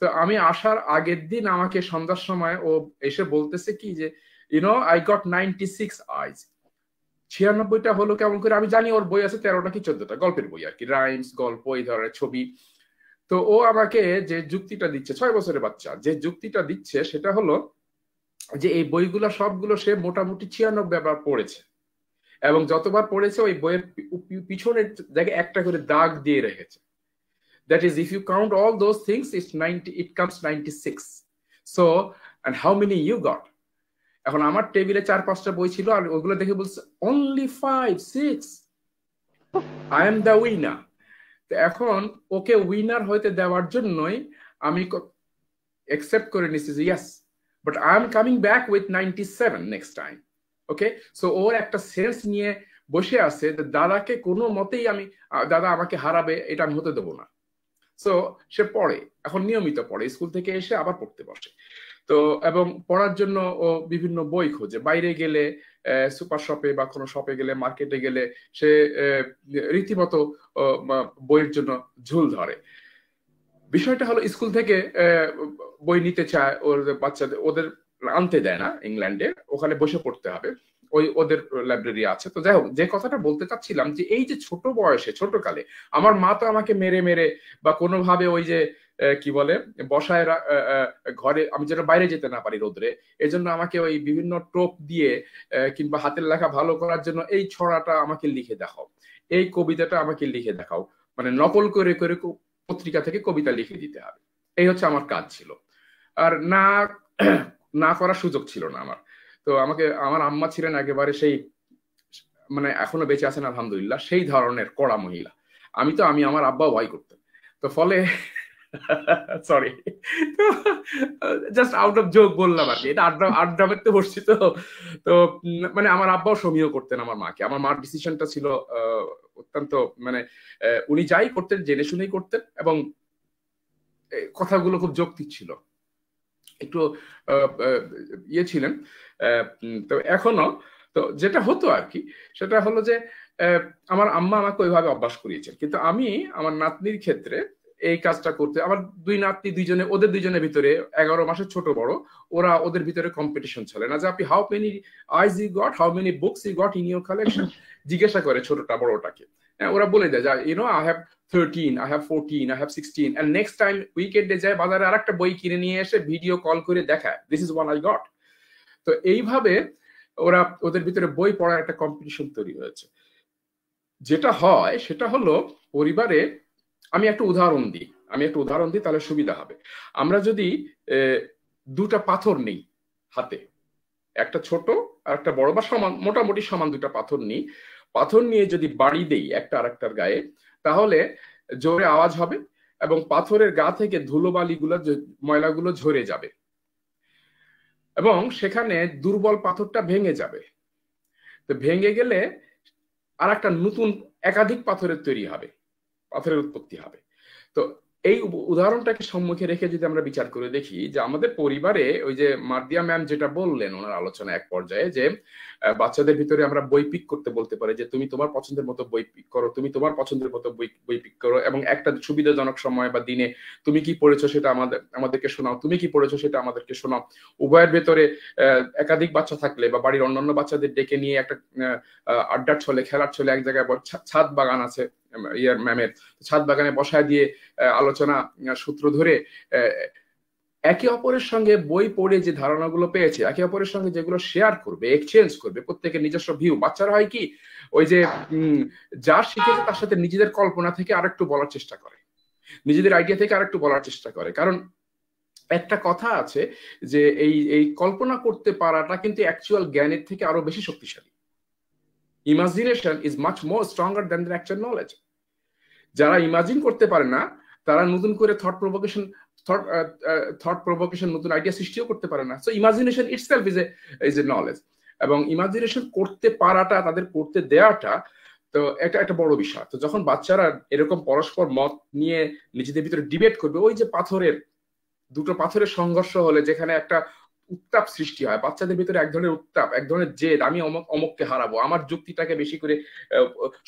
তো আমি আসার আগের দিন আমাকে সন্ধ্যার সময় ও এসে বলতেছে কি যে আই গট 96 আইজ। 96টা হলো কেমন করে? আমি জানি ওর বই আছে 13টা কি 14টা গল্পের বই আর কি, রাইমস, গল্প, এই ধরনের ছবি। তো ও আমাকে যে যুক্তিটা দিচ্ছে, 6 বছরের বাচ্চা যে যুক্তিটা দিচ্ছে, সেটা হলো যে এই বইগুলো সবগুলো সে মোটামুটি 96 বার পড়েছে, এবং যতবার পড়েছে ওই বইয়ের পিছনের জায়গায় একটা করে দাগ দিয়ে রেখেছে। That is, if you count all those things, it's 90, it comes 96. So, and how many you got? এখন আমার টেবিলে 4-5টা বই ছিল, আর ওইগুলো দেখে বলছে only 5, 6. I am the winner. তো এখন ওকে উইনার হইতে দেওয়ার জন্যই আমি accept করে নিছি যে yes, but I am coming back with 97 next time. Okay, so ওর একটা সেন্স নিয়ে বসে আছে যে দাদাকে কোনো মতেই দাদা আমাকে হারাবে, এটা আমি হতে দেবো না। সো সে পড়ে, এখন নিয়মিত পড়ে, স্কুল থেকে এসে আবার পড়তে বসে। তো এবং পড়ার জন্য ও বিভিন্ন বই খোঁজে, বাইরে গেলে সুপার শপে বা কোনো শপে গেলে, মার্কেটে গেলে সে রীতিমতো বইয়ের জন্য ঝুল ধরে। বিষয়টা হলো স্কুল থেকে বই নিতে চায় ওর বাচ্চাদের, ওদের আনতে দেয় না ইংল্যান্ডে, ওখানে বসে পড়তে হবে, ওই ওদের লাইব্রেরি আছে। তো যাই হোক, যে কথাটা বলতে চাচ্ছিলাম যে এই যে ছোট বয়সে, ছোটকালে আমার মা তো আমাকে মেরে মেরে বা কোনোভাবে ওই যে কি বলে বসায় ঘরে, আমি যেন বাইরে যেতে না পারি রোদ্রে, এজন্য আমাকে ওই বিভিন্ন টোপ দিয়ে কিংবা হাতের লেখা ভালো করার জন্য এই ছড়াটা আমাকে লিখে দেখাও, এই কবিতাটা আমাকে লিখে দেখাও, মানে নকল করে করে পত্রিকা থেকে কবিতা লিখে দিতে হবে। এই হচ্ছে আমার কাজ ছিল। আর না না করার সুযোগ ছিল না আমার। তো আমার আম্মা ছিলেন একেবারে সেই, মানে এখনো বেঁচে আছেন আলহামদুলিল্লাহ, সেই ধরনের কড়া মহিলা। আমি আমার আব্বাও ভয় করতেন। তো ফলে sorry, just out of joke বললাম আর কি, এটা আড্ডা মেরতে বসছি। তো তো মানে আমার আব্বাও সমীহ করতেন আমার মাকে। আমার মার ডিসিশনটা ছিল অত্যন্ত, মানে উনি যাই করতেন জেনে শুনেই করতেন, এবং কথাগুলো খুব যৌক্তিক ছিল, একটু ইয়ে ছিলেন। তো এখনো তো যেটা হতো আর কি, সেটা হলো যে আমার আম্মা আমাকে ওইভাবে অভ্যাস করিয়েছেন। কিন্তু আমি আমার নাতনির ক্ষেত্রে এই কাজটা করতে, আমার দুই নাতনি দুইজনে, ওদের দুইজনের ভিতরে 11 মাসের ছোট বড়, ওদের ভিতরে কম্পিটিশন চলে না যে আপনি how many eyes you got, how many books you got in your collection, জিজ্ঞাসা করে ছোটটা বড়টাকে। ওরা বলে দেয় যে I have 13, I have 14, I have 16, and next time উইকেন্ডে যায় বাজারে আরেকটা বই কিনে নিয়ে এসে ভিডিও কল করে দেখায়, this is what I got. তো এইভাবে ওদের ভিতরে বই পড়ার একটা কম্পিটিশন তৈরি হয়েছে। যেটা হয় সেটা হলো পরিবারে, আমি একটা উদাহরণ দিই তাহলে সুবিধা হবে। আমরা যদি দুটা পাথর নেই হাতে, একটা ছোট আর একটা বড়, বা সমান, মোটামুটি সমান দুটা পাথর নিই, পাথর নিয়ে যদি বাড়ি দেই একটা আরেকটার গায়ে, তাহলে জোরে আওয়াজ হবে এবং পাথরের গা থেকে ধুলোবালিগুলো, ময়লাগুলো ঝরে যাবে এবং সেখানে দুর্বল পাথরটা ভেঙে যাবে। তো ভেঙে গেলে আর একটা নতুন একাধিক পাথরের তৈরি হবে, পাথরের উৎপত্তি হবে। তো এই উদাহরণটাকে সম্মুখে রেখে যদি আমরা বিচার করে দেখি যে আমাদের পরিবারে, ওই যে মার্দিয়া ম্যাম যেটা বললেন ওনার আলোচনা এক পর্যায়ে, যে বাচ্চাদের ভিতরে আমরা বই পিক করতে বলতে পারি যে তুমি তোমার পছন্দের মতো বই পিক করো, তুমি তোমার পছন্দের মতো বই পিক করো, এবং একটা সুবিধাজনক সময় বা দিনে তুমি কি পড়েছো সেটা আমাদেরকে শোনাও, তুমি কি পড়েছো সেটা আমাদেরকে শোনাও। উভয়ের ভেতরে একাধিক বাচ্চা থাকলে বা বাড়ির অন্যান্য বাচ্চাদের ডেকে নিয়ে একটা আড্ডার ছলে, খেলার ছলে এক জায়গায় ছাদ বাগান আছে ইয়ার ম্যামের, ছাদ বাগানে বসায় দিয়ে আলোচনা সূত্র ধরে একে অপরের সঙ্গে বই পড়ে যে ধারণাগুলো পেয়েছে, একে অপরের সঙ্গে যেগুলো শেয়ার করবে, এক্সচেঞ্জ করবে, প্রত্যেকের নিজস্ব ভিউ। বাচ্চারা হয় কি, ওই যে যা শিখেছে তার সাথে নিজেদের কল্পনা থেকে আরেকটু বলার চেষ্টা করে, নিজেদের আইডিয়া থেকে আরেকটু বলার চেষ্টা করে। কারণ একটা কথা আছে যে এই কল্পনা করতে পারাটা কিন্তু অ্যাকচুয়াল জ্ঞানের থেকে আরো বেশি শক্তিশালী। Imagination is much more stronger than the actual knowledge. যারা ইমাজিন করতে পারে না তারা নতুন করে থট প্রভোকেশন নতুন আইডিয়া সৃষ্টিও করতে পারে না। So imagination itself is a knowledge, এবং ইমাজিনেশন করতে পারাটা, তাদের করতে দেওয়াটা, তো এটা একটা বড় বিষয়। তো যখন বাচ্চারা এরকম পরস্পর মত নিয়ে নিজেদের ভিতরে ডিবেট করবে, ওই যে দুটো পাথরের সংঘর্ষ হলে যেখানে একটা উত্তাপ সৃষ্টি হয়, বাচ্চাদের ভিতরে এক ধরনের উত্তাপ, এক ধরনের জেদ, আমি অমুককে হারাবো, আমার যুক্তিটাকে বেশি করে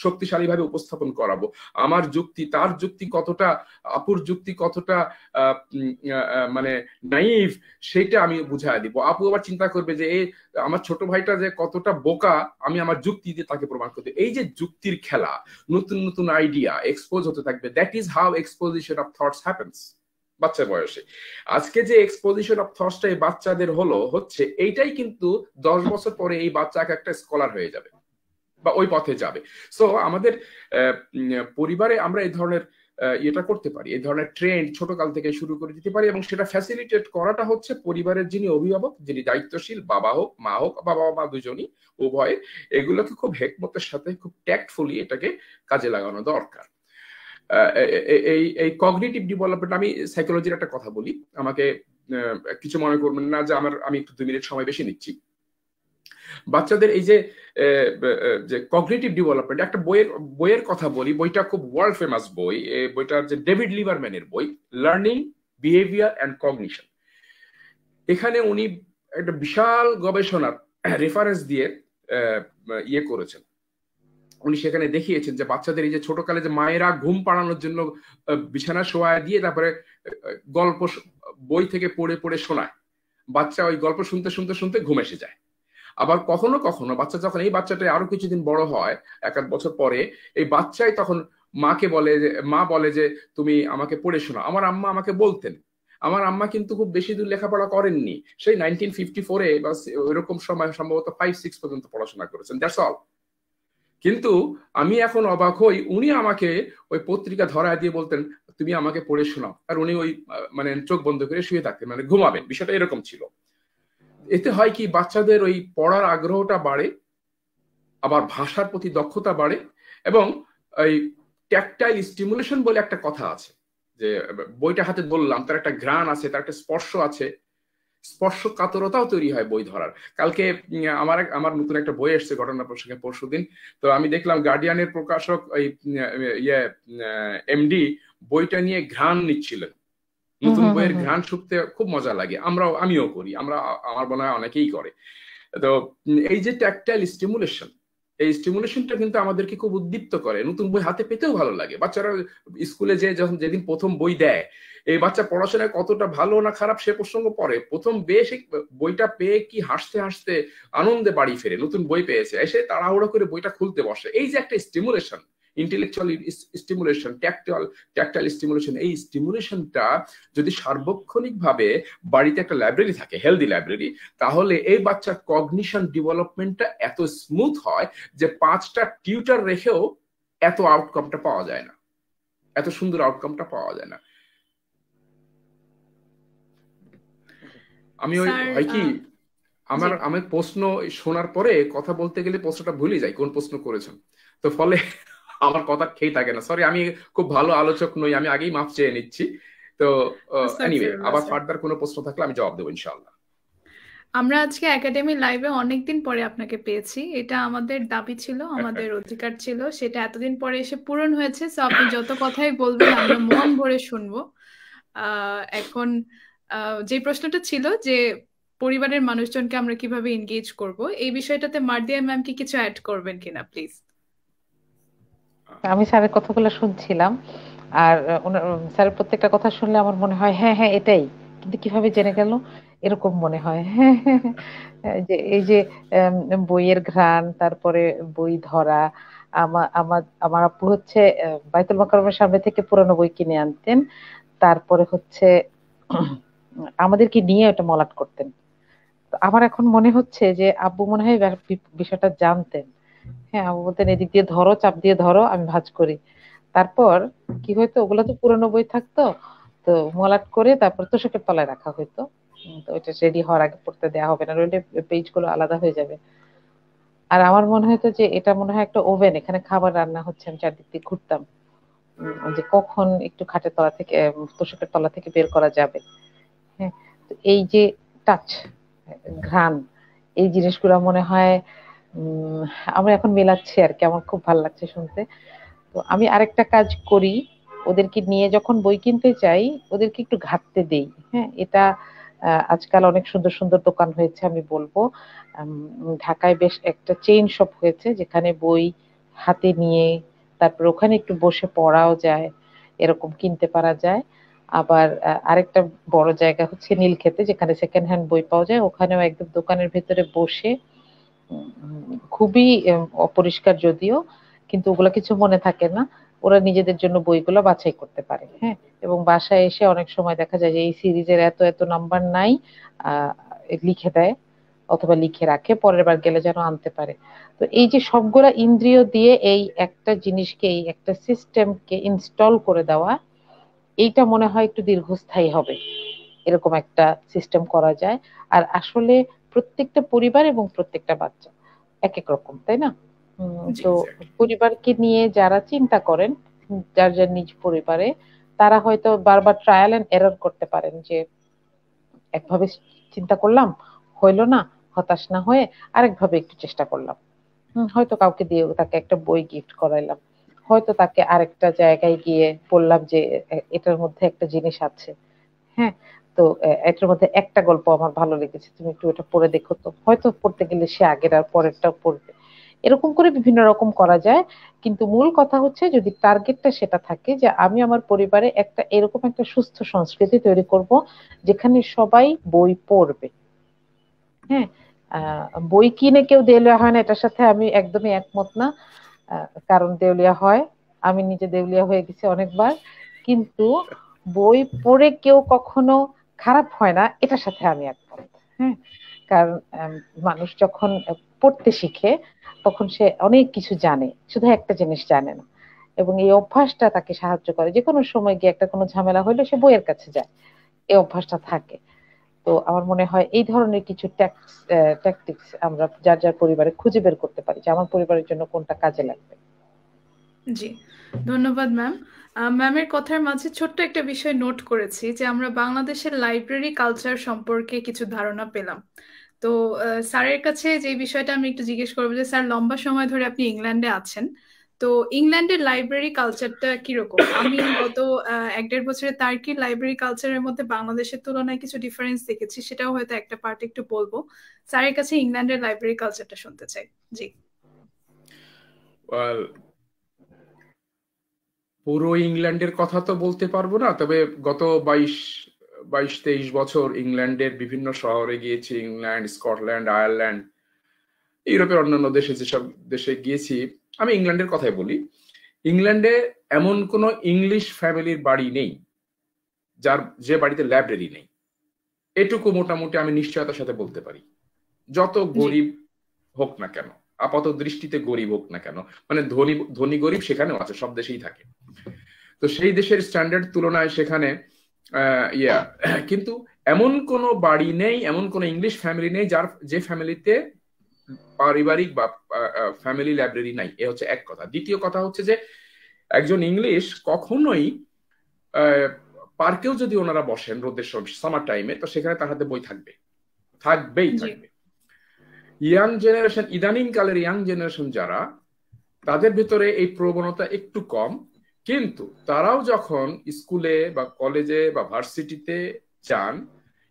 শক্তিশালী ভাবে উপস্থাপন করাবো, আমার যুক্তি, তার যুক্তি কতটা, আপুর যুক্তি কতটা মানে নাইভ, সেটা আমি বুঝাই দিব। আপু আবার চিন্তা করবে যে আমার ছোট ভাইটা যে কতটা বোকা, আমি আমার যুক্তি দিয়ে তাকে প্রমাণ করতে। এই যে যুক্তির খেলা, নতুন নতুন আইডিয়া এক্সপোজ হতে থাকবে। That is how exposition of thoughts happens বাচ্চা বয়সে। আজকে যে এক্সপোজিশন অফ থটসটা এই বাচ্চাদের হচ্ছে, এইটাই কিন্তু 10 বছর পরে এই বাচ্চা একটা স্কলার হয়ে যাবে বা ওই পথে যাবে। সো আমাদের পরিবারে আমরা এই ধরনের এটা করতে পারি, এই ধরনের ট্রেন্ড ছোটকাল থেকে শুরু করে দিতে পারি, এবং সেটা ফ্যাসিলিটেট করাটা হচ্ছে পরিবারের যিনি অভিভাবক, যিনি দায়িত্বশীল, বাবা হোক মা হোক, বাবা মা দুজনই, উভয়ে এগুলোকে খুব হেকমতের সাথে, খুব ট্যাক্টফুলি এটাকে কাজে লাগানো দরকার। এই কগনিটিভ ডেভেলপমেন্ট, আমি সাইকোলজির একটা কথা বলি, আমাকে কিছু মনে করবেন না যে আমি একটু 2 মিনিট সময় বেশি নিচ্ছি। বাচ্চাদের এই যে কগনিটিভ ডেভেলপমেন্ট, একটা বইয়ের কথা বলি, বইটা খুব ওয়ার্ল্ড ফেমাস বই, বইটা যে ডেভিড লিবারম্যানের বই, লার্নিং, বিহেভিয়ার অ্যান্ড কগনিশন। এখানে উনি একটা বিশাল গবেষণার রেফারেন্স দিয়ে ইয়ে করেছেন। উনি সেখানে দেখিয়েছেন যে বাচ্চাদের এই যে ছোটকালে যে মায়েরা ঘুম পাড়ানোর জন্য বিছানা শোয়ায় দিয়ে তারপরে গল্প বই থেকে পড়ে পড়ে শোনায়, বাচ্চা ওই গল্প শুনতে শুনতে শুনতে ঘুম এসে যায়। আবার কখনো কখনো বাচ্চা যখন, এই বাচ্চাটা আরো কিছুদিন বড় হয়, 1-1 বছর পরে, এই বাচ্চাই তখন মা বলে যে তুমি আমাকে পড়ে শোনাও। আমার আম্মা আমাকে বলতেন। আমার আম্মা কিন্তু খুব বেশি দূর লেখাপড়া করেননি, সেই 1954-এ বা ওইরকম সময় সম্ভবত 5-6 পর্যন্ত পড়াশোনা করেছেন, দ্যাটস অল। কিন্তু আমি এখন অবাক হই, উনি আমাকে ওই পত্রিকা ধরায় দিয়ে বলতেন তুমি আমাকে পড়ে শোনাও, আর উনি ওই মানে চোখ বন্ধ করে শুয়ে থাকতেন, মানে ঘুমাবেন, বিষয়টা এরকম ছিল। এতে হয় কি, বাচ্চাদের ওই পড়ার আগ্রহটা বাড়ে, আবার ভাষার প্রতি দক্ষতা বাড়ে, এবং এই ট্যাকটাইল স্টিমুলেশন বলে একটা কথা আছে, যে বইটা হাতে ধরলাম, তার একটা ঘ্রাণ আছে, তার একটা স্পর্শ আছে, স্পর্শ কাতরতাও তৈরি হয় বই ধরার। কালকে আমার নতুন একটা বই এসেছে ঘটনা প্রসঙ্গে পরশুদিন, তো আমি দেখলাম গার্ডিয়ানের প্রকাশক ওই এমডি বইটা নিয়ে ঘ্রাণ নিচ্ছিলেন। নতুন বইয়ের ঘ্রাণ শুকতে খুব মজা লাগে, আমিও করি, আমার মনে হয় অনেকেই করে। তো এই যে ট্যাকটাইল স্টিমুলেশন, এই স্টিমুলেশনটা কিন্তু আমাদেরকে খুব উদ্দীপ্ত করে, নতুন বই হাতে পেতেও ভালো লাগে। বাচ্চারা স্কুলে যেদিন প্রথম বই দেয়, এই বাচ্চা পড়াশোনায় কতটা ভালো না খারাপ সে প্রসঙ্গ পরে, প্রথম বেশি বইটা পেয়ে কি হাসতে হাসতে আনন্দে বাড়ি ফেরে, নতুন বই পেয়েছে, এসে তাড়াহুড়ো করে বইটা খুলতে বসে। এই যে একটা stimulation, intellectual stimulation, tactile stimulation, এই স্টিমুলেশনটা যদি সার্বক্ষণিকভাবে বাড়িতে একটা লাইব্রেরি থাকে, হেলদি লাইব্রেরি, তাহলে এই বাচ্চার কগনিশন ডেভেলপমেন্টটা এত স্মুথ হয় যে 5টা টিউটার রেখেও এত আউটকামটা পাওয়া যায় না, এত সুন্দর আউটকামটা পাওয়া যায় না। আমি ওই হয় কি, আমার প্রশ্ন শোনার পরে কথা বলতে গেলে প্রশ্নটা ভুলে যাই কোন প্রশ্ন করেছেন, তো ফলে আমার কথা খেয়ে থাকে না। সরি, আমি খুব ভালো আলোচক নই, আমি আগেই মাপ চেয়ে নিচ্ছি। তো এনিওয়ে, আবার ফার্দার কোনো প্রশ্ন থাকলে আমি জবাব দেবো ইনশাআল্লাহ। আমরা আজকে একাডেমি লাইভে অনেকদিন পরে আপনাকে পেয়েছি, এটা আমাদের দাবি ছিল, আমাদের অধিকার ছিল, সেটা এতদিন পরে এসে পূরণ হয়েছে। তো আপনি যত কথাই বলবেন আমরা মন ভরে শুনবো। এখন যে প্রশ্নটা ছিল যে পরিবারের মানুষজনকে আমরা কিভাবে এনগেজ করব, এই বিষয়টাতে মার্দিয়া ম্যাম কি কিছু অ্যাড করবেন কিনা প্লিজ? আমি স্যারের কথাগুলো শুনছিলাম, আর স্যারের প্রত্যেকটা কথা শুনলে আমার মনে হয় হ্যাঁ হ্যাঁ এটাই, কিন্তু কিভাবে জেনে গেল এরকম মনে হয়। হ্যাঁ যে এই যে বইয়ের ঘ্রাণ, তারপরে বই ধরা। আমার আপু হচ্ছে বাইতুল মোকাররমের সামনে থেকে পুরোনো বই কিনে আনতেন, তারপরে হচ্ছে আমাদেরকে নিয়ে ওটা মলাট করতেন। আমার এখন মনে হচ্ছে যে আব্বু মনে হয় বিষয়টা জানতেন। হ্যাঁ, আব্বু বলতেন এদিক দিয়ে ধরো, চাপ দিয়ে ধরো, আমি ভাঁজ করি। তারপর কি হইতো, ওগুলো তো পুরোনো বই থাকতো, তো মলাট করে তারপর তোশকের তলায় রাখা হইতো। তো ওইটা রেডি হওয়ার আগে পড়তে দেওয়া হবে না, নইলে পেজ গুলো আলাদা হয়ে যাবে। আর আমার মনে হতো যে এটা মনে হয় একটা ওভেন, এখানে খাবার রান্না হচ্ছে, আমি চারদিক দিয়ে ঘুরতাম যে কখন একটু খাটের তলা থেকে তোশকের তলা থেকে বের করা যাবে। হ্যাঁ, এই যে টাচ, ঘ্রাণ, এই জিনিসগুলো মনে হয় আমরা এখন মেলাচ্ছি আর কি। আমার খুব ভালো লাগছে শুনতে। তো আমি আরেকটা কাজ করি, ওদেরকে নিয়ে যখন বই কিনতে চাই ওদেরকে একটু ঘাটতে দেই। হ্যাঁ, এটা আজকাল অনেক সুন্দর সুন্দর দোকান হয়েছে, আমি বলবো ঢাকায় বেশ একটা চেইন শপ হয়েছে যেখানে বই হাতে নিয়ে তারপর ওখানে একটু বসে পড়াও যায়, এরকম কিনতে পারা যায়। আবার আরেকটা বড় জায়গা হচ্ছে নীলক্ষেতে, যেখানে সেকেন্ড হ্যান্ড বই পাওয়া যায়, ওখানেও একদম দোকানের ভেতরে বসে খুবই অপরিষ্কার যদিও, কিন্তু ওগুলো কিছু মনে থাকে না, ওরা নিজেদের জন্য বইগুলো বাছাই করতে পারে। হ্যাঁ, এবং বাসায় এসে অনেক সময় দেখা যায় যে এই সিরিজের এত এত নাম্বার নাই, লিখে দেয় অথবা লিখে রাখে, পরের বার গেলে যেন আনতে পারে। তো এই যে সবগুলা ইন্দ্রিয় দিয়ে এই একটা জিনিসকে, এই একটা সিস্টেমকে ইনস্টল করে দেওয়া, এইটা মনে হয় একটু দীর্ঘস্থায়ী হবে, এরকম একটা সিস্টেম করা যায়। আর আসলে প্রত্যেকটা পরিবার এবং প্রত্যেকটা বাচ্চা এক এক রকম, তাই না? তো পরিবারকে নিয়ে যারা চিন্তা করেন, যার যার নিজ পরিবারে, তারা হয়তো বারবার ট্রায়াল এন্ড এরর করতে পারেন, যে একভাবে চিন্তা করলাম হইলো না, হতাশ না হয়ে আরেকভাবে একটু চেষ্টা করলাম। হয়তো কাউকে দিয়ে তাকে একটা বই গিফট করাইলাম, হয়তো তাকে আরেকটা জায়গায় গিয়ে বললাম যে এটার মধ্যে একটা জিনিস আছে। হ্যাঁ, তো এটার মধ্যে একটা গল্প আমার ভালো লেগেছে, তুমি একটু এটা পড়ে দেখো তো, হয়তো পড়তে গেলে সে আগের আর পরেরটাও পড়বে। এরকম করে বিভিন্ন রকম করা যায়, কিন্তু মূল কথা হচ্ছে যদি টার্গেটটা সেটা থাকে যে আমি আমার পরিবারে একটা এরকম একটা সুস্থ সংস্কৃতি তৈরি করব যেখানে সবাই বই পড়বে। হ্যাঁ, বই কিনে কেউ দেউলিয়া হয় না, এটার সাথে আমি একদমই একমত না। কারণ দেউলিয়া হয় আমি নিজে দেউলিয়া হয়ে গেছি অনেকবার, কিন্তু বই পড়ে কেউ কখনো খারাপ হয় না, এটার সাথে আমি একমত। হ্যাঁ, কারণ মানুষ যখন পড়তে শিখে তখন সে অনেক কিছু জানে, শুধু একটা জিনিস জানে না, এবং এই অভ্যাসটা তাকে সাহায্য করে। যে কোনো সময় গিয়ে একটা কোনো ঝামেলা হলে সে বইয়ের কাছে যায়, এই অভ্যাসটা থাকে। তো আমার মনে হয় এই ধরনের কিছু ট্যাকটিক্স আমরা যার যার পরিবারে খুঁজে বের করতে পারি যে আমার পরিবারের জন্য কোনটা কাজে লাগবে। জি, ধন্যবাদ ম্যাম। ম্যামের কথার মাঝে ছোট্ট একটা বিষয় নোট করেছি যে আমরা বাংলাদেশের লাইব্রেরি কালচার সম্পর্কে কিছু ধারণা পেলাম। তো স্যারের কাছে যে বিষয়টা আমি একটু জিজ্ঞেস করবো যে স্যার, লম্বা সময় ধরে আপনি ইংল্যান্ডে আছেন, তো ইংল্যান্ডের লাইব্রেরি কালচারটা কিরকম? আমি গত 1-1.5 বছরে টার্কির লাইব্রেরি কালচারের মধ্যে বাংলাদেশের তুলনায় কিছু ডিফারেন্স দেখেছি, সেটাও হয়তো একটা পার্ট একটু বলবো। স্যারের কাছে ইংল্যান্ডের লাইব্রেরি কালচারটা শুনতে চাই। জি। পুরো ইংল্যান্ডের কথা তো বলতে পারবো না, তবে গত 22-23 বছর ইংল্যান্ডের বিভিন্ন শহরে গিয়েছি। ইংল্যান্ড, স্কটল্যান্ড, আয়ারল্যান্ড, ইউরোপের অন্যান্য দেশে, যেসব দেশে গিয়েছি, আমি ইংল্যান্ডের কথাই বলি। ইংল্যান্ডে এমন কোনো ইংলিশ ফ্যামিলির বাড়ি নেই যে বাড়িতে লাইব্রেরি নেই। এটুকু মোটামুটি আমি নিশ্চয়তার সাথে বলতে পারি। যত গরিব হোক না কেন, আপাত দৃষ্টিতে গরিব হোক না কেন, মানে ধনী গরিব সেখানেও আছে, সব দেশেই থাকে। তো সেই দেশের স্ট্যান্ডার্ড তুলনায় সেখানে কিন্তু এমন কোনো বাড়ি নেই, এমন কোনো ইংলিশ ফ্যামিলি নেই যে ফ্যামিলিতে পারিবারিক বা ফ্যামিলি লাইব্রেরি নাই। এ হচ্ছে এক কথা। দ্বিতীয় কথা হচ্ছে যে একজন ইংলিশ কখনোই পার্কেও যদি ওনারা বসেন রোদের সময়, সামার টাইমে, তো সেখানে তার হাতে বই থাকবেই থাকবে। ইয়াং জেনারেশন, ইদানিং কালের ইয়াং জেনারেশন যারা, তাদের ভিতরে এই প্রবণতা একটু কম, কিন্তু তারাও যখন স্কুলে বা কলেজে বা ভার্সিটিতে যান,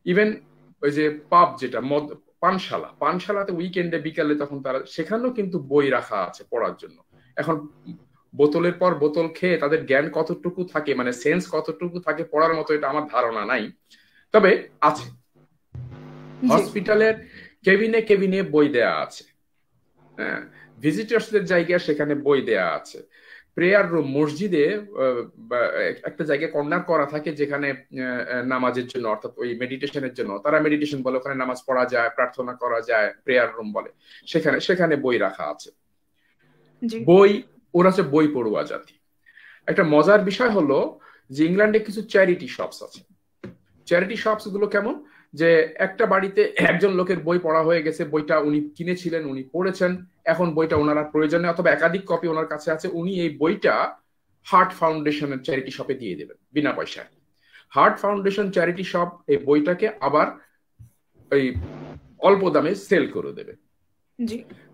ইভেন ওই যে পাব, যেটা পানশালাতে উইকেন্ডে বিকালে, তখন তারা সেখানেও কিন্তু বই রাখা আছে পড়ার জন্য। এখন বোতলের পর বোতল খেয়ে তাদের জ্ঞান কতটুকু থাকে, মানে সেন্স কতটুকু থাকে পড়ার মতো, এটা আমার ধারণা নাই, তবে আছে। হসপিটালের কেবিনে কেবিনে বই দেয়া আছে, হ্যাঁ, ভিজিটার্সদের জায়গায় সেখানে বই দেয়া আছে। প্রেয়ার রুম, মসজিদে একটা জায়গায় কর্নার করা থাকে যেখানে নামাজের জন্য, অর্থাৎ ওই মেডিটেশনের জন্য, তারা মেডিটেশন বলে, ওখানে নামাজ পড়া যায়, প্রার্থনা করা যায়, প্রেয়ার রুম বলে, সেখানে বই রাখা আছে। ওরা হচ্ছে বই পড়ুয়া জাতি। একটা মজার বিষয় হলো যে ইংল্যান্ডে কিছু চ্যারিটি শপস আছে। চ্যারিটি শপস গুলো কেমন, যে একটা বাড়িতে একজন লোকের বই পড়া হয়ে গেছে, বইটা উনি কিনেছিলেন, উনি পড়েছেন, এখন বইটা ওনারা প্রয়োজনে অথবা একাধিক কপি ওনার কাছে আছে, উনি এই বইটা হার্ট ফাউন্ডেশনের চ্যারিটি শপে দিয়ে দেবেন বিনা পয়সায়। হার্ট ফাউন্ডেশন চ্যারিটি শপ এই বইটাকে আবার এই অল্প দামে সেল করে দেবে।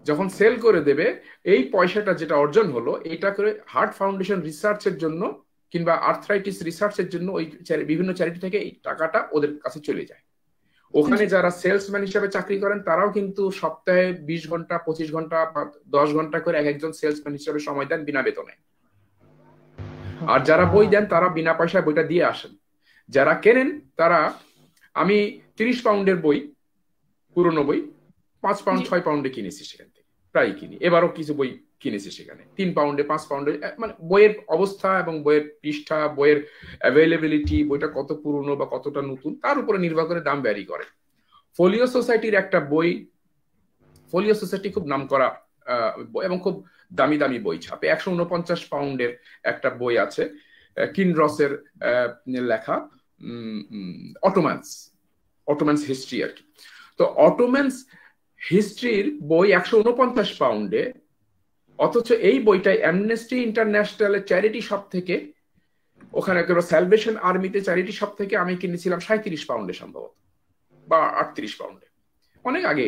যখন সেল করে দেবে, এই পয়সাটা যেটা অর্জন হলো, এটা করে হার্ট ফাউন্ডেশন রিসার্চের জন্য কিংবা আর্থ্রাইটিস রিসার্চের জন্য ওই বিভিন্ন চ্যারিটি থেকে এই টাকাটা ওদের কাছে চলে যায়। ওখানে যারা সেলসম্যান হিসেবে চাকরি করেন, তারাও কিন্তু সপ্তাহে 20 ঘন্টা 25 ঘন্টা 10 ঘন্টা করে একজন সেলসম্যান হিসেবে সময় দেন বিনা বেতনে। আর যারা বই দেন তারা বিনা পয়সায় বইটা দিয়ে আসেন। যারা কেনেন তারা, আমি 30 পাউন্ডের বই, পুরনো বই 5 পাউন্ড 6 পাউন্ডে কিনেছি, সেখান থেকে প্রায় কিনি। এবারও কিছু বই কিনেছি সেখানে 3 পাউন্ডে 5 পাউন্ডে, মানে বইয়ের অবস্থা এবং বইয়ের পৃষ্ঠা, বইয়ের অ্যাভেলেবিলিটি, বইটা কত পুরনো বা কতটা নতুন, তার উপরে নির্ভর করে দাম ভ্যারি করে। ফোলিও সোসাইটির একটা বই, ফোলিও সোসাইটি খুব নামকরা এবং খুব দামি দামি বই ছাপে। 149 পাউন্ডের একটা বই আছে, কিনরসের লেখা, অটোম্যান্স হিস্ট্রি আর কি। তো অটোম্যান্স হিস্ট্রির বই 149 পাউন্ডে, অথচ এই বইটাই অ্যামনেস্টি ইন্টারন্যাশনালের চ্যারিটি শপ থেকে, ওখানে স্যালভেশন আর্মিতে চ্যারিটি শপ থেকে আমি কিনেছিলাম 37 পাউন্ডে সম্ভবত, বা 38 পাউন্ডে, অনেক আগে।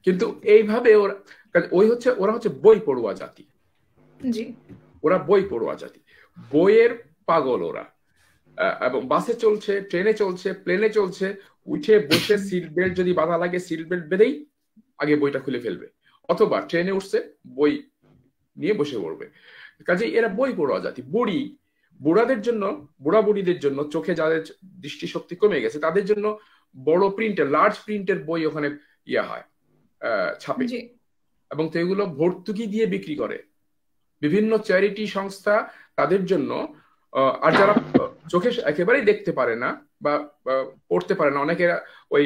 কিন্তু এইভাবে ওরা হচ্ছে বই পড়ুয়া জাতি। ওরা বই পড়ুয়া জাতি, বইয়ের পাগল ওরা। এবং বাসে চলছে, ট্রেনে চলছে, প্লেনে চলছে, উঠে বসে সিট বেল্ট যদি বাধা লাগে, সিট বেল্ট বেঁধেই আগে বইটা খুলে ফেলবে, অথবা ট্রেনে উঠছে বই নিয়ে বসে পড়বে। কাজে এরা বই পড়ুয়া জাতি। বুড়াদের জন্য, বুড়া বুড়িদের জন্য, চোখে যাদের দৃষ্টিশক্তি কমে গেছে, তাদের জন্য বড় প্রিন্টের, লার্জ প্রিন্টের বই ওখানে হয়, ছাপে, এবং তো এগুলো ভর্তুকি দিয়ে বিক্রি করে। বিভিন্ন চ্যারিটি সংস্থা তাদের জন্য, আর যারা চোখে একেবারেই দেখতে পারে না বা পড়তে পারে না, অনেকে ওই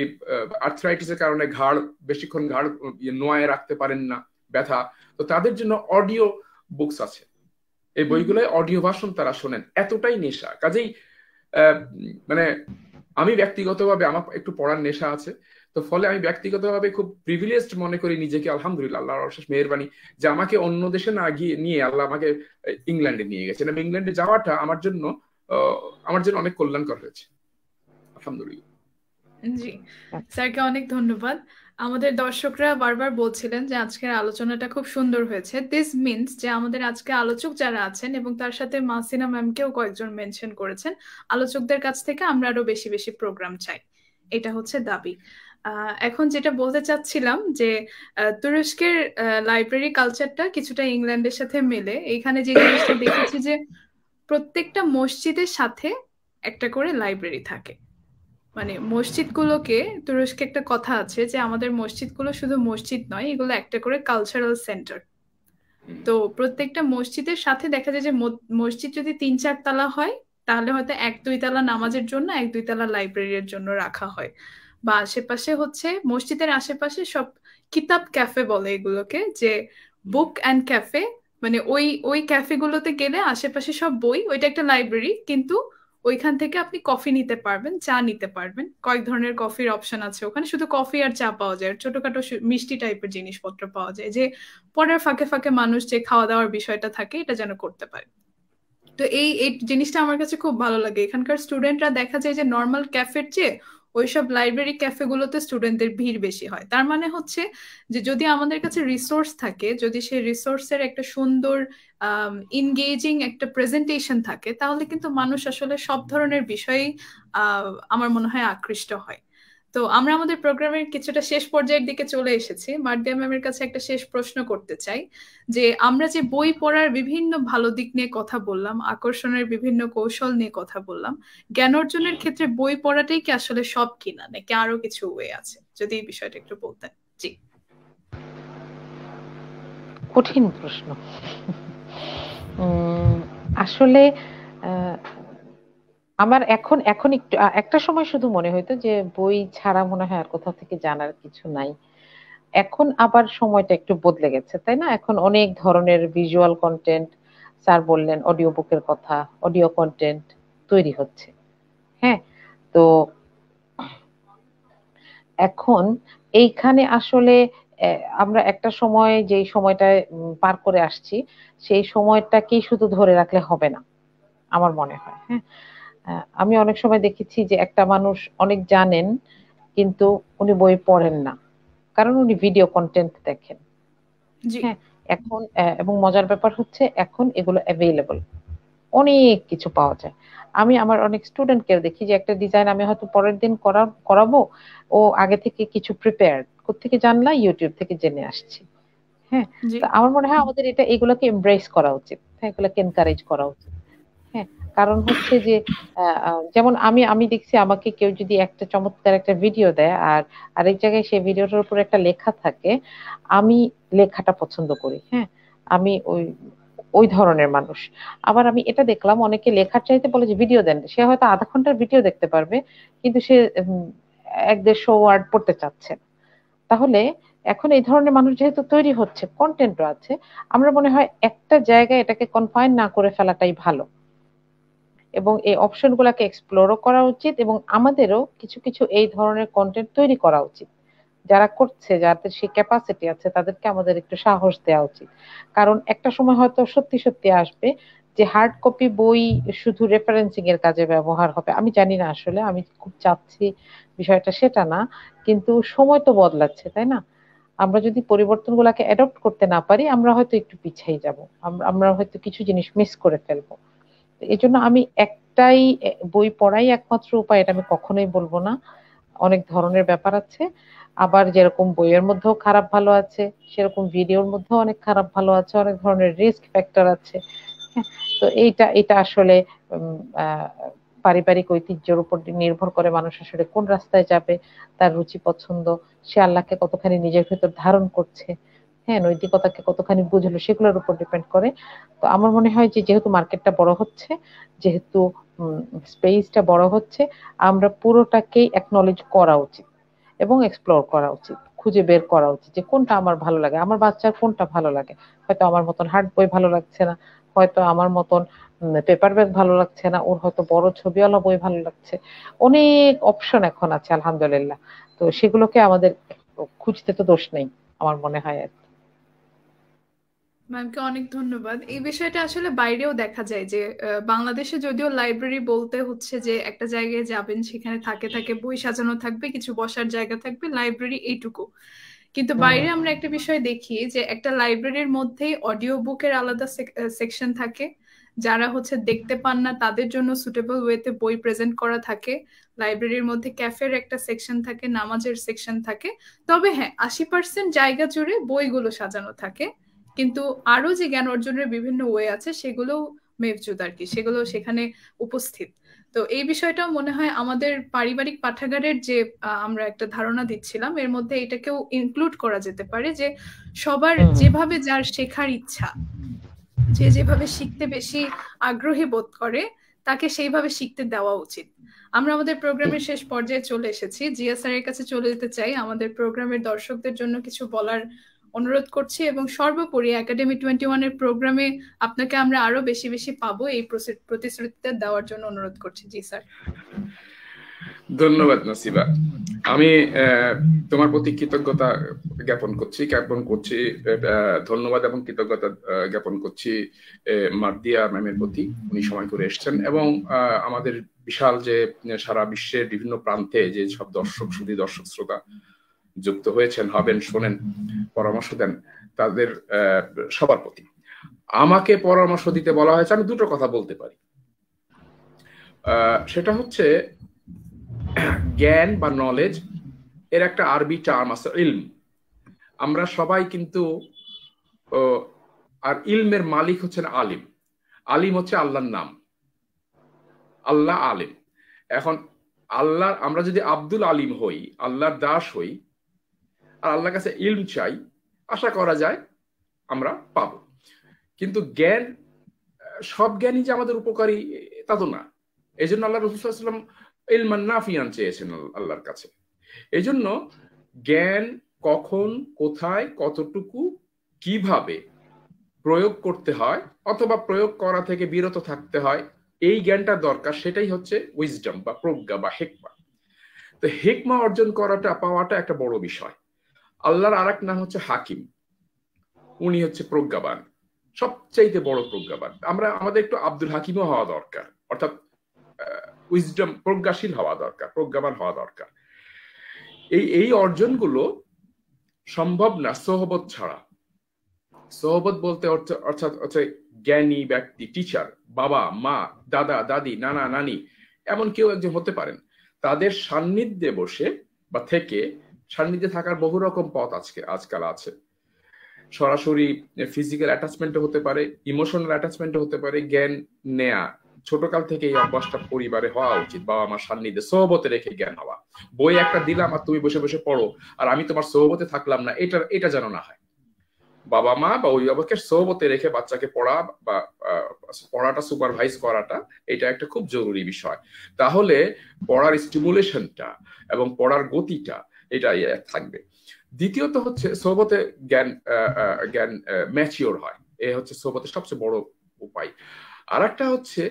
আর্থ্রাইটিসের কারণে বেশিক্ষণ ঘাড় নোয়ায় রাখতে পারেন না, ব্যথা, তো তাদের জন্য অডিও বুকস আছে। এই বইগুলোয় অডিও ভার্সন তারা শোনেন, এতটাই নেশা। কাজেই মানে আমি ব্যক্তিগতভাবে আমার একটু পড়ার নেশা আছে, তো ফলে আমি ব্যক্তিগতভাবে খুব প্রিভিলেজড মনে করি নিজেকে, আলহামদুলিল্লাহ, আল্লাহর অশেষ মেহেরবানি যে আমাকে অন্য দেশে না গিয়ে নিয়ে আল্লাহ আমাকে ইংল্যান্ডে নিয়ে গেছেন, এবং ইংল্যান্ডে যাওয়াটা আমার জন্য অনেক কল্যাণকর হয়েছে, আলহামদুলিল্লাহ। জি, স্যারকে অনেক ধন্যবাদ। আমাদের দর্শকরা বারবার বলছিলেন যে আজকের আলোচনাটা খুব সুন্দর হয়েছে। দিস মিনস যে আমাদের আজকে আলোচক যারা আছেন এবং তার সাথে মাসিনা ম্যামকেও কয়েকজন মেনশন করেছেন, আলোচকদের কাছ থেকে আমরা আরো বেশি বেশি প্রোগ্রাম চাই, এটা হচ্ছে দাবি। এখন যেটা বলতে চাচ্ছিলাম যে তুরস্কের লাইব্রেরি কালচারটা কিছুটা ইংল্যান্ডের সাথে মেলে। এখানে যে জিনিসটা দেখেছি যে প্রত্যেকটা মসজিদের সাথে একটা করে লাইব্রেরি থাকে। মানে মসজিদগুলোকে, তুরস্কে একটা কথা আছে যে আমাদের মসজিদগুলো শুধু মসজিদ নয়, এগুলো একটা করে কালচারাল সেন্টার। তো প্রত্যেকটা মসজিদের সাথে দেখা যায় যে মসজিদ যদি 3-4 তলা হয় তাহলে হয়তো 1-2 তলা নামাজের জন্য, 1-2 তলা লাইব্রেরির জন্য রাখা হয়। বা আশেপাশে হচ্ছে মসজিদের আশেপাশে সব কিতাব ক্যাফে বলে এগুলোকে, যে বুক অ্যান্ড ক্যাফে, মানে ওই ক্যাফেগুলোতে গেলে আশেপাশে সব বই, ওইটা একটা লাইব্রেরি, কিন্তু ওইখান থেকে আপনি কফি নিতে পারবেন, চা নিতে পারবেন, কয়েক ধরনের কফির অপশন আছে ওখানে, শুধু কফি আর চা পাওয়া যায়, ছোটখাটো মিষ্টি টাইপের জিনিসপত্র পাওয়া যায়, যে পরের ফাঁকে ফাঁকে মানুষ যে খাওয়া দাওয়ার বিষয়টা থাকে এটা যেন করতে পারে। তো এই জিনিসটা আমার কাছে খুব ভালো লাগে। এখানকার স্টুডেন্টরা দেখা যায় যে নর্মাল ক্যাফের চেয়ে ওইসব লাইব্রেরি ক্যাফেগুলোতে স্টুডেন্টদের ভিড় বেশি হয়। তার মানে হচ্ছে যে যদি আমাদের কাছে রিসোর্স থাকে, যদি সেই রিসোর্সের একটা সুন্দর ইনগেজিং একটা প্রেজেন্টেশন থাকে, তাহলে কিন্তু মানুষ আসলে সব ধরনের বিষয়েই আমার মনে হয় আকৃষ্ট হয়। তো আমরা আমাদের প্রোগ্রামের কিছুটা শেষ পর্যায়ের দিকে চলে এসেছি। মার্ডিয়া ম্যামের কাছে একটা শেষ প্রশ্ন করতে চাই যে আমরা যে বই পড়ার বিভিন্ন ভালো দিক নিয়ে কথা বললাম, আকর্ষণের বিভিন্ন কৌশল নিয়ে কথা বললাম, জ্ঞান অর্জনের ক্ষেত্রে বই পড়াটাই কি আসলে সব কিনা, নাকি আরো কিছু ওয়ে আছে? যদি এই বিষয়টা একটু বলতেন। জি, কঠিন প্রশ্ন। আসলে আমার এখন একটু একটা সময় শুধু মনে হইতো যে বই ছাড়া মনে হয় আর কোথাও থেকে জানার কিছু নাই। এখন আবার সময়টা একটু বদলে গেছে, তাই না? এখন অনেক ধরনের ভিজুয়াল কন্টেন্ট, স্যার বললেন অডিও বুকের কথা, অডিও কন্টেন্ট তৈরি হচ্ছে। হ্যাঁ, তো এখন এইখানে আসলে আমরা একটা সময় যেই সময়টায় পার করে আসছি, সেই সময়টাকেই শুধু ধরে রাখলে হবে না, আমার মনে হয়। হ্যাঁ, আমি অনেক সময় দেখেছি যে একটা মানুষ অনেক জানেন কিন্তু উনি বই পড়েন না, কারণ উনি ভিডিও কন্টেন্ট দেখেন। হ্যাঁ, এখন এবং মজার ব্যাপার হচ্ছে এখন এগুলো অ্যাভেলেবল, অনেক কিছু পাওয়া যায়। আমি আমার অনেক স্টুডেন্টকেও দেখি যে একটা ডিজাইন আমি হয়তো পরের দিন করাবো, ও আগে থেকে কিছু প্রিপেয়ার কোত্থেকে জানলা, ইউটিউব থেকে জেনে আসছি। হ্যাঁ, তো আমার মনে হয় আমাদের এগুলোকে এমব্রেস করা উচিত, হ্যাঁ, এগুলোকে এনকারেজ করা উচিত। হ্যাঁ, কারণ হচ্ছে যে যেমন আমি দেখছি আমাকে কেউ যদি একটা চমৎকার একটা ভিডিও দেয় আর আরেক জায়গায় সেই ভিডিওটার উপর একটা লেখা থাকে, আমি লেখাটা পছন্দ করি। হ্যাঁ, আমি ওই ধরনের মানুষ। আবার আমি এটা দেখলাম অনেকে লেখার চাইতে বলে যে ভিডিও দেন, সে হয়তো আধা ঘন্টার ভিডিও দেখতে পারবে কিন্তু সে 100-150 ওয়ার্ড পড়তে চাচ্ছে। তাহলে এখন এই ধরনের মানুষ যেহেতু তৈরি হচ্ছে, কন্টেন্টও আছে, আমরা মনে হয় একটা জায়গায় এটাকে কনফাইন না করে ফেলাটাই ভালো, এবং এই অপশন গুলাকে এক্সপ্লোরও করা উচিত, এবং আমাদেরও কিছু কিছু এই ধরনের কন্টেন্ট তৈরি করা উচিত। যারা করছে, যাদের সেই ক্যাপাসিটি আছে, তাদেরকে আমাদের একটু সাহস দেওয়া উচিত। কারণ একটা সময় হয়তো সত্যি সত্যি আসবে যে হার্ড কপি বই শুধু রেফারেন্সিং এর কাজে ব্যবহার হবে। আমি জানি না, আসলে আমি খুব চাচ্ছি বিষয়টা সেটা না, কিন্তু সময় তো বদলাচ্ছে, তাই না? আমরা যদি পরিবর্তনগুলোকে অ্যাডপ্ট করতে না পারি, আমরা হয়তো একটু পিছিয়ে যাব, আমরা হয়তো কিছু জিনিস মিস করে ফেলবো। এই জন্য আমি একটাই বই পড়াই একমাত্র উপায়, এটা আমি কখনোই বলবো না। অনেক ধরনের ব্যাপার আছে, আবার যেরকম বইয়ের মধ্যেও খারাপ ভালো আছে, সেরকম ভিডিওর মধ্যেও অনেক খারাপ ভালো আছে, অনেক ধরনের রিস্ক ফ্যাক্টর আছে। হ্যাঁ, তো এটা আসলে পারিবারিক ঐতিহ্যের উপর নির্ভর করে মানুষ আসলে কোন রাস্তায় যাবে, তার রুচি পছন্দ, সে আল্লাহকে কতখানি নিজের ভেতর ধারণ করছে। হ্যাঁ নৈতিকতাকে কতখানি বুঝলো সেগুলোর উপর ডিপেন্ড করে। তো আমার মনে হয় যে যেহেতু মার্কেটটা বড় হচ্ছে, যেহেতু স্পেসটা বড় হচ্ছে, আমরা পুরোটাকেই অ্যাকনলেজ করা উচিত এবং এক্সপ্লোর করা উচিত, খুঁজে বের করা উচিত যে কোনটা আমার ভালো লাগে, আমার বাচ্চার কোনটা ভালো লাগে। হয়তো আমার মতন হার্ড বই ভালো লাগছে না, হয়তো আমার মতন পেপার ব্যাগ ভালো লাগছে না, ওর হয়তো বড় ছবিওয়ালা বই ভালো লাগছে। অনেক অপশন এখন আছে আলহামদুলিল্লাহ। তো সেগুলোকে আমাদের খুঁজতে তো দোষ নেই আমার মনে হয় আর কি। ম্যামকে অনেক ধন্যবাদ। এই বিষয়টা আসলে বাইরেও দেখা যায় যে বাংলাদেশে যদিও লাইব্রেরি বলতে হচ্ছে যে একটা জায়গায় যাবেন, সেখানে থাকে থাকে বই সাজানো থাকবে, কিছু বসার জায়গা থাকবে, লাইব্রেরি এইটুকু। কিন্তু বাইরে আমরা একটা বিষয় দেখি যে একটা লাইব্রেরির মধ্যেই অডিও বুকের আলাদা সেকশন থাকে, যারা হচ্ছে দেখতে পান না তাদের জন্য সুটেবল ওয়েতে বই প্রেজেন্ট করা থাকে। লাইব্রেরির মধ্যে ক্যাফের একটা সেকশন থাকে, নামাজের সেকশন থাকে। তবে হ্যাঁ, 80% জায়গা জুড়ে বইগুলো সাজানো থাকে, কিন্তু আরো যে জ্ঞান অর্জনের বিভিন্ন ওয়ে আছে সেগুলো মেভজুদ আর কি, সেগুলো সেখানে উপস্থিত। তো এই বিষয়টাও মনে হয় আমাদের পারিবারিক পাঠাগারের যে আমরা একটা ধারণা দিচ্ছিলাম এর মধ্যে এটাকেও ইনক্লুড করা যেতে পারে, যে সবার যেভাবে যার শেখার ইচ্ছা, যে যেভাবে শিখতে বেশি আগ্রহী বোধ করে তাকে সেইভাবে শিখতে দেওয়া উচিত। আমরা আমাদের প্রোগ্রামের শেষ পর্যায়ে চলে এসেছি, জিয়া স্যারের কাছে চলে যেতে চাই আমাদের প্রোগ্রামের দর্শকদের জন্য কিছু বলার অনুরোধ করছি, এবং সর্বোপরি একাডেমি 21 এর প্রোগ্রামে আপনাকে আমরা আরো বেশি বেশি পাবো এই প্রতিশ্রুতিটা দেওয়ার জন্য অনুরোধ করছি। জি স্যার। ধন্যবাদ নাসিবা। আমি তোমার প্রতি কৃতজ্ঞতা জ্ঞাপন করছি, ধন্যবাদ এবং কৃতজ্ঞতা জ্ঞাপন করছি মার্দিয়া ম্যামের প্রতি। উনি সময় করে এসেছেন এবং আমাদের বিশাল যে সারা বিশ্বের বিভিন্ন প্রান্তে যে সব দর্শক শ্রোতা যুক্ত হয়েছেন, হবেন, শোনেন, পরামর্শ দেন, তাদের সবার প্রতি। আমাকে পরামর্শ দিতে বলা হয়েছে, আমি দুটো কথা বলতে পারি। সেটা হচ্ছে জ্ঞান বা নলেজ এর একটা আরবি টার্ম আছে ইলম। আমরা সবাই কিন্তু, আর ইলমের মালিক হচ্ছেন আলিম। আলিম হচ্ছে আল্লাহর নাম, আল্লাহ আলিম। এখন আল্লাহ, আমরা যদি আব্দুল আলিম হই, আল্লাহর দাস হই, আর আল্লাহর কাছে ইলম চাই, আশা করা যায় আমরা পাবো। কিন্তু জ্ঞান, সব জ্ঞানই যে আমাদের উপকারী তা তো না। এই জন্য আল্লাহ রাসূল সাল্লাল্লাহু আলাইহি ওয়াসাল্লাম ইলমান নাফিয়ান চেয়েছেন আল্লাহর কাছে। এই জন্য জ্ঞান কখন, কোথায়, কতটুকু, কিভাবে প্রয়োগ করতে হয় অথবা প্রয়োগ করা থেকে বিরত থাকতে হয়, এই জ্ঞানটা দরকার। সেটাই হচ্ছে উইজডম বা প্রজ্ঞা বা হিকমা। তো হিকমা অর্জন পাওয়াটা একটা বড় বিষয়। আল্লাহর আরেক নাম হচ্ছে হাকিম, উনি হচ্ছে প্রজ্ঞাবান, সবচাইতে বড় প্রজ্ঞাবান। আমাদের একটু আব্দুল হাকিমও হওয়া দরকার, অর্থাৎ উইজডম, প্রজ্ঞাশীল হওয়া দরকার, প্রজ্ঞাবান হওয়া দরকার। এই অর্জনগুলো সম্ভব না সোহবত ছাড়া। সোহবত বলতে অর্থাৎ জ্ঞানী ব্যক্তি, টিচার, বাবা মা, দাদা দাদি, নানা নানি, এমন কেউ একজন হতে পারেন। তাদের সান্নিধ্যে বসে বা থেকে, সান্নিধ্যে থাকার বহু রকম পথ আজকাল আছে। সরাসরি ফিজিক্যাল অ্যাটাচমেন্টও হতে পারে, ইমোশনাল অ্যাটাচমেন্টও হতে পারে। জ্ঞান নেয়া ছোটকাল থেকে এই অভ্যাসটা পরিবারে হওয়া উচিত, বাবা আমার সান্নিধ্যে সোহবতে রেখে জ্ঞান হওয়া। বই একটা দিলাম আর তুমি বসে বসে পড়ো, আর আমি তোমার সোহবতে থাকলাম না, এটা যেন না হয়। বাবা মা বা অভিভাবকের সোহবতে রেখে বাচ্চাকে পড়া বা পড়াটা সুপারভাইজ করাটা, এটা একটা খুব জরুরি বিষয়। তাহলে পড়ার স্টিমুলেশনটা এবং পড়ার গতিটা এটা থাকবে। দ্বিতীয়ত হচ্ছে সোহবতে জ্ঞান ম্যাচিওর হয়, এ হচ্ছে সোহবতের সবচেয়ে বড় উপায়। আর একটা হচ্ছে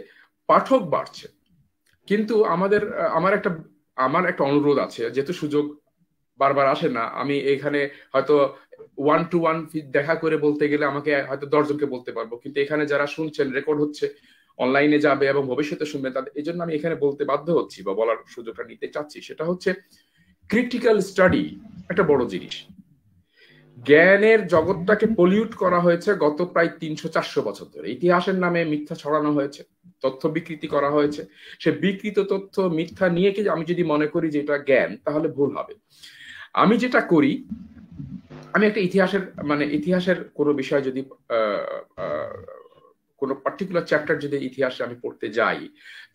পাঠক বাড়ছে, কিন্তু আমার একটা অনুরোধ আছে, যেহেতু সুযোগ বারবার আসে না। আমি এখানে হয়তো 1-to-1 দেখা করে বলতে গেলে আমাকে হয়তো 10 জনকে বলতে পারবো, কিন্তু এখানে যারা শুনছেন, রেকর্ড হচ্ছে, অনলাইনে যাবে এবং ভবিষ্যতে শুনবেন, তাদের এই জন্য আমি এখানে বলতে বাধ্য হচ্ছি বা বলার সুযোগটা নিতে চাচ্ছি। সেটা হচ্ছে ক্রিটিক্যাল স্টাডি একটা বড় জিনিস। জ্ঞানের জগৎটাকে পলিউট করা হয়েছে গত প্রায় 300-400 বছর ধরে। ইতিহাসের নামে মিথ্যা ছড়ানো হয়েছে, তথ্য বিকৃতি করা হয়েছে। সে বিকৃত তথ্য, মিথ্যা নিয়ে কি আমি যদি মনে করি যে এটা জ্ঞান, তাহলে ভুল হবে। আমি যেটা করি, আমি একটা ইতিহাসের কোনো বিষয় যদি কোনো পার্টিকুলার চ্যাপ্টার যদি ইতিহাসে আমি পড়তে যাই,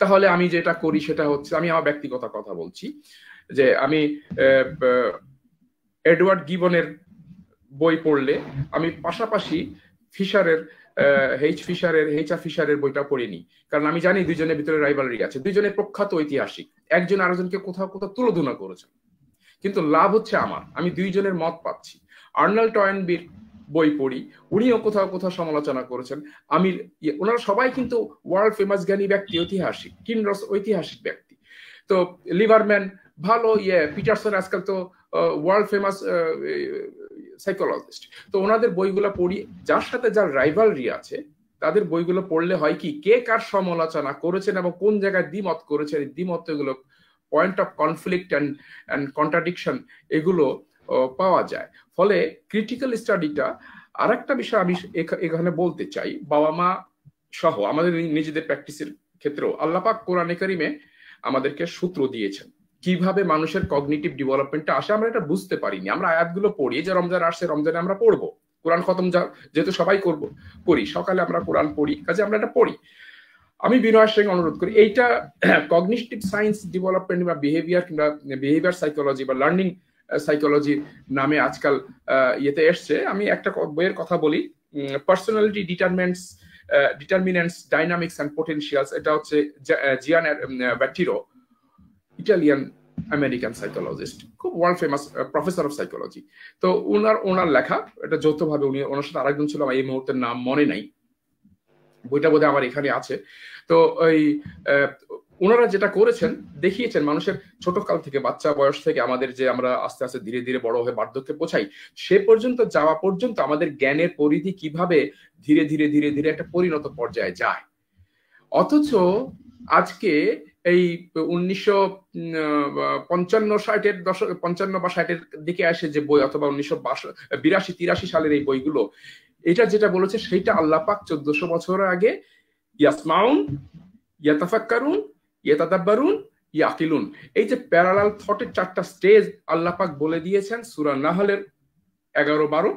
তাহলে আমি যেটা করি সেটা হচ্ছে, আমি আমার ব্যক্তিগত কথা বলছি, যে আমি এডওয়ার্ড গিবনের বই পড়লে আমি পাশাপাশি ফিশারের এইচ আর ফিশারের বইটা পড়িনি, কারণ আমি জানি দুইজনের ভিতরে রাইভালরি আছে, দুইজনের প্রখ্যাত ঐতিহাসিক, একজন আরেকজনকে কোথাও কোথাও তুলনা করেছেন, কিন্তু লাভ হচ্ছে আমার, আমি দুইজনের মত পাচ্ছি। আর্নল্ড টয়েনবির বই পড়ি, উনিও কোথাও কোথাও সমালোচনা করেছেন। আমি ওনারা সবাই কিন্তু ওয়ার্ল্ড ফেমাস জ্ঞানী ব্যক্তি, ঐতিহাসিক, কিনরস ঐতিহাসিক ব্যক্তি। তো লিভারম্যান ভালো, পিটারসন আজকাল তো ওয়ার্ল্ড ফেমাস সাইকোলজিস্ট। তো ওনাদের বইগুলো পড়ি, যার সাথে যার রাইভালরি আছে তাদের বইগুলো পড়লে হয় কি, কে কার সমালোচনা করেছেন এবং কোন জায়গায় দ্বিমত করেছেন, এই দ্বিমত এগুলো point of conflict and contradiction এগুলো পাওয়া যায়। ফলে ক্রিটিক্যাল স্টাডিটা আরেকটা বিষয় আমি এখানে বলতে চাই, বাবা মা সহ আমাদের নিজেদের প্র্যাকটিসের ক্ষেত্রেও আল্লাহ পাক কোরআনে কারিমে আমাদেরকে সূত্র দিয়েছেন কিভাবে মানুষের কগনিটিভ ডেভেলপমেন্টটা আসে। আমরা এটা বুঝতে পারিনি, আমরা আয়াতগুলো পড়ি যে রমজান আসছে, রমজানে আমরা পড়বো কোরআন খতম, যেহেতু সবাই করি, সকালে আমরা কোরআন পড়ি, কাজে আমরা এটা পড়ি। আমি বিনয়ের সঙ্গে অনুরোধ করি, এইটা কগনিটিভ সায়েন্স ডেভেলপমেন্ট বা বিহেভিয়ার সাইকোলজি বা লার্নিং সাইকোলজি নামে আজকাল ইয়েতে এসছে। আমি একটা বইয়ের কথা বলি, পার্সোনালিটি ডিটারমিনেন্টস ডাইনামিক্স অ্যান্ড পোটেনশিয়ালস। এটা হচ্ছে জিয়ান ব্যাটিরো, ইটালিয়ান আমেরিকান সাইকোলজিস্ট, খুব world famous professor of psychology. তো ওনার লেখা, এটা যৌথভাবে ওনার সাথে আরেকজন ছিল, আমার এই মুহূর্তে নাম মনে নাই, বইটা বোধহয় আমার এখানে আছে। তো ওই ওনারা যেটা করেছেন, দেখিয়েছেন মানুষের ছোট কাল থেকে, বাচ্চা বয়স থেকে আমাদের যে আমরা আস্তে আস্তে ধীরে ধীরে বড় হয়ে বার্ধক্যে পৌঁছাই, সে পর্যন্ত যাওয়া পর্যন্ত আমাদের জ্ঞানের পরিধি কিভাবে ধীরে ধীরে ধীরে ধীরে একটা পরিণত পর্যায়ে যায়। অথচ আজকে এই 1955-60-এর দশক, 55 বা 60-এর দিকে আসে যে বই, অথবা 1982-83 সালের এই বইগুলো, এটা যেটা বলেছে সেইটা আল্লাহ পাক 1400 বছর আগে ইয়াসমাউন, ইয়াতাফাক্কারুন, ইয়াতাদাব্বারুন, ইয়াকিলুন, এই যে প্যারালাল থটের 4টা স্টেজ আল্লাহ পাক বলে দিয়েছেন সূরা নাহলের 11, 12,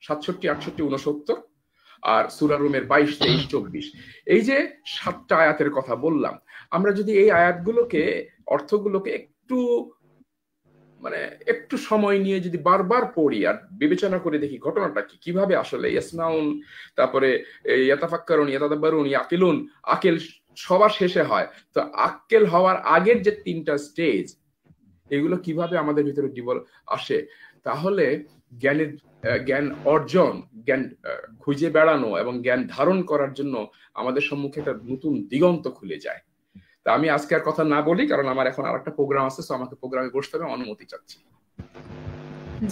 67, 68, 69, আর সূরা রুমের 22, 23, 24। এই যে 7টা আয়াতের কথা বললাম, আমরা যদি এই আয়াতগুলোকে, অর্থগুলোকে একটু সময় নিয়ে যদি বারবার পড়ি আর বিবেচনা করে দেখি ঘটনাটা কি, কিভাবে আসলে ইয়াসমাউন, তারপরে ইয়াতাফাক্কারুন, ইয়াতাদাব্বারুন, ইয়াকিলুন, আকেল সবার শেষে হয়, তো আক্কেল হওয়ার আগের যে 3টা স্টেজ, এগুলো কিভাবে আমাদের ভিতরে আসে, তাহলে জ্ঞান অর্জন, জ্ঞান খুঁজে বেড়ানো এবং জ্ঞান ধারণ করার জন্য আমাদের সম্মুখে একটা নতুন দিগন্ত খুলে যায়। তা আমি আজকে আর কথা না বলি, কারণ আমার এখন আরেকটা প্রোগ্রাম আছে, তো আমাকে প্রোগ্রামে বসতে হবে, অনুমতি চাচ্ছি।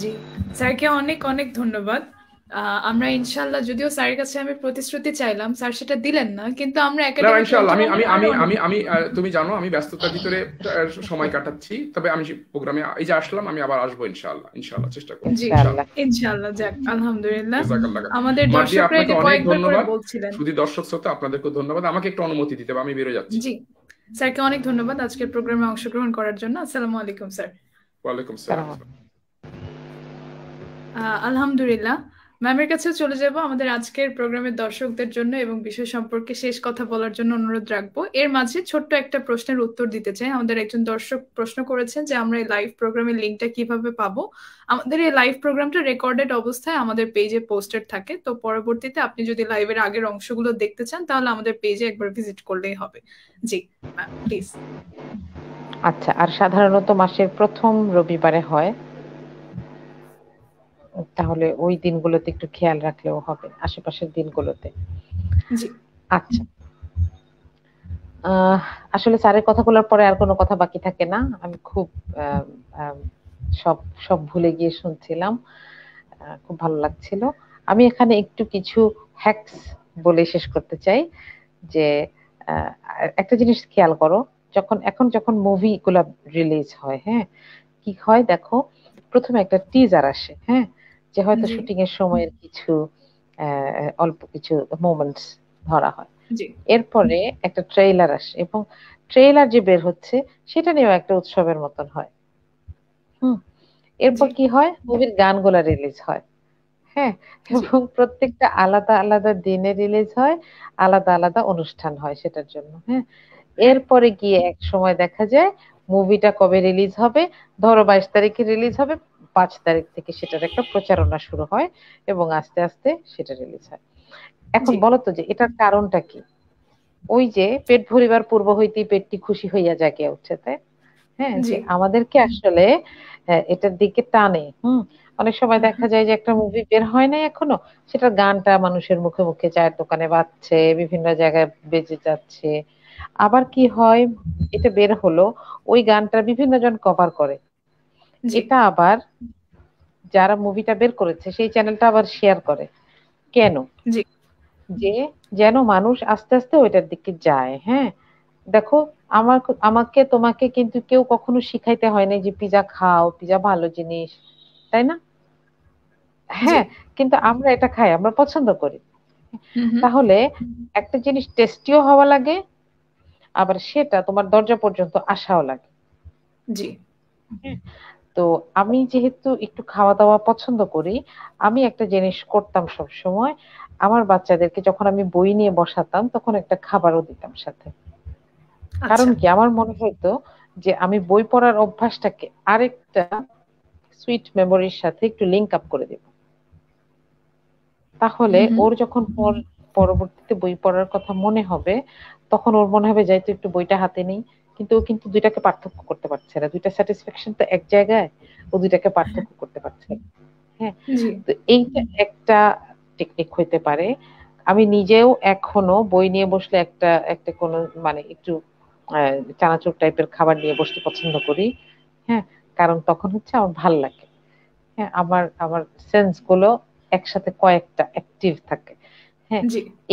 জি, স্যারকে অনেক অনেক ধন্যবাদ। আমরা ইনশাআল্লাহ, যদিও স্যারের কাছে আমি প্রতিশ্রুতি চাইলাম, স্যার সেটা দিলেন না, কিন্তু আমরা একাডেমিক ইনশাআল্লাহ আমি তুমি জানো আমি ব্যস্ততার ভিতরে সময় কাটাচ্ছি, তবে আমি প্রোগ্রামে এই যে আসলাম, আমি আবার আসবো ইনশাআল্লাহ চেষ্টা করব। জি ইনশাআল্লাহ। যাক, আলহামদুলিল্লাহ। আমাদের দর্শকরা এটা কয়েকবার করে বলছিলেন। শুধু দর্শক শ্রোতা, আপনাদেরকে ধন্যবাদ। আমাকে একটু অনুমতি দিতে হবে, আমি বের হয়ে যাচ্ছি। জি, স্যারকে অনেক ধন্যবাদ আজকের প্রোগ্রামে অংশগ্রহণ করার জন্য। আসসালামু আলাইকুম স্যার। ওয়ালাইকুম আসসালাম। আলহামদুলিল্লাহ, ম্যামের কাছে চলে যাব আমাদের আজকের প্রোগ্রামের দর্শকদের জন্য এবং বিষয় সম্পর্কে শেষ কথা বলার জন্য অনুরোধ রাখবো। এর মাঝে ছোট্ট একটা প্রশ্নের উত্তর দিতে চাই। আমাদের একজন দর্শক প্রশ্ন করেছেন যে আমরা এই লাইভ প্রোগ্রামের লিঙ্কটা কিভাবে পাবো। আমাদের এই লাইভ প্রোগ্রামটা রেকর্ডেড অবস্থায় আমাদের পেজে পোস্টেড থাকে, তো পরবর্তীতে আপনি যদি লাইভের আগের অংশগুলো দেখতে চান তাহলে আমাদের পেজে একবার ভিজিট করলেই হবে। জি ম্যাম, প্লিজ। আচ্ছা, আর সাধারণত মাসের প্রথম রবিবারে হয়, তাহলে ওই দিনগুলোতে একটু খেয়াল রাখলেও হবে, আশেপাশের দিনগুলোতে। জি আচ্ছা, আসলে স্যারের কথাগুলোর পরে আর কোনো কথা বাকি থাকে না। আমি খুব সব ভুলে গিয়ে শুনছিলাম, খুব ভালো লাগছিল। আমি এখানে একটু কিছু হ্যাকস বলে শেষ করতে চাই যে একটা জিনিস খেয়াল করো, যখন মুভিগুলো রিলিজ হয়, হ্যাঁ, কি হয় দেখো, প্রথমে একটা টিজার আসে, হ্যাঁ, যে হয়তো শুটিং এর সময়ের কিছু অল্প কিছু মোমেন্টস ধরা হয়। এরপরে একটা ট্রেইলার আসে, এবং ট্রেইলার যে বের হচ্ছে সেটা নিয়েও একটা উৎসবের মতন হয়। এরপর কি হয়, মুভির গানগুলা রিলিজ হয়, হ্যাঁ, এবং প্রত্যেকটা আলাদা আলাদা দিনে রিলিজ হয়, আলাদা আলাদা অনুষ্ঠান হয় সেটার জন্য, হ্যাঁ। এরপরে গিয়ে এক সময় দেখা যায় মুভিটা কবে রিলিজ হবে, ধরো 22 তারিখে রিলিজ হবে, 5 তারিখ থেকে সেটার একটা প্রচারণা শুরু হয় এবং আস্তে আস্তে সেটা রিলিজ হয়। এখন বলো তো যে এটার কারণটা কি? ওই যে পেট ভরিবার পূর্ব হইতেই পেটটি খুশি হইয়া জাগিয়া উঠছে, তাই হ্যাঁ, যে আমাদেরকে আসলে এটার দিকে টানে। অনেক সময় দেখা যায় যে একটা মুভি বের হয় নাই এখনো, সেটার গানটা মানুষের মুখে মুখে চায়ের দোকানে বাজছে, বিভিন্ন জায়গায় বেজে যাচ্ছে। আবার কি হয়, এটা বের হলো, ওই গানটা বিভিন্ন জন কভার করে, এটা আবার যারা মুভিটা বের করেছে সেই চ্যানেলটা আবার শেয়ার করে। কেন? যে যেন মানুষ আস্তে আস্তে ওইটার দিকে যায়। হ্যাঁ, দেখো আমাকে তোমাকে কিন্তু কেউ কখনো শিখাইতে হয় না যে পিজা খাও, পিজা ভালো জিনিস, তাই না? হ্যাঁ, কিন্তু আমরা এটা খাই, আমরা পছন্দ করি। তাহলে একটা জিনিস টেস্টিও হওয়া লাগে, আবার সেটা তোমার দরজা পর্যন্ত আসাও লাগে। জি। তো আমি যেহেতু একটু খাওয়া দাওয়া পছন্দ করি, আমি একটা জিনিস করতাম সব সময়, আমার বাচ্চাদেরকে যখন আমি বই নিয়ে বসাতাম তখন একটা খাবারও দিতাম সাথে। কারণ কি, আমার মনে হইতো যে আমি বই পড়ার অভ্যাসটাকে আরেকটা সুইট মেমোরির সাথে একটু লিংক আপ করে দেব। তাহলে ওর যখন পরবর্তীতে বই পড়ার কথা মনে হবে, তখন ওর মনে হবে যাই তো একটু বইটা হাতে নেই, কিন্তু ও কিন্তু দুইটাকে পার্থক্য করতে পারছে না, দুইটা স্যাটিসফ্যাকশন তো এক জায়গায়, ও দুইটাকে পার্থক্য করতে পারছে। হ্যাঁ, তো এইটা একটা টেকনিক হইতে পারে। আমি নিজেও এখনো বই নিয়ে বসলে একটা একটা কোনো মানে একটু চানাচুর টাইপের খাবার নিয়ে বসতে পছন্দ করি। হ্যাঁ, কারণ তখন হচ্ছে আমার ভাল লাগে। হ্যাঁ, আমার সেন্স গুলো একসাথে কয়েকটা অ্যাক্টিভ থাকে। হ্যাঁ,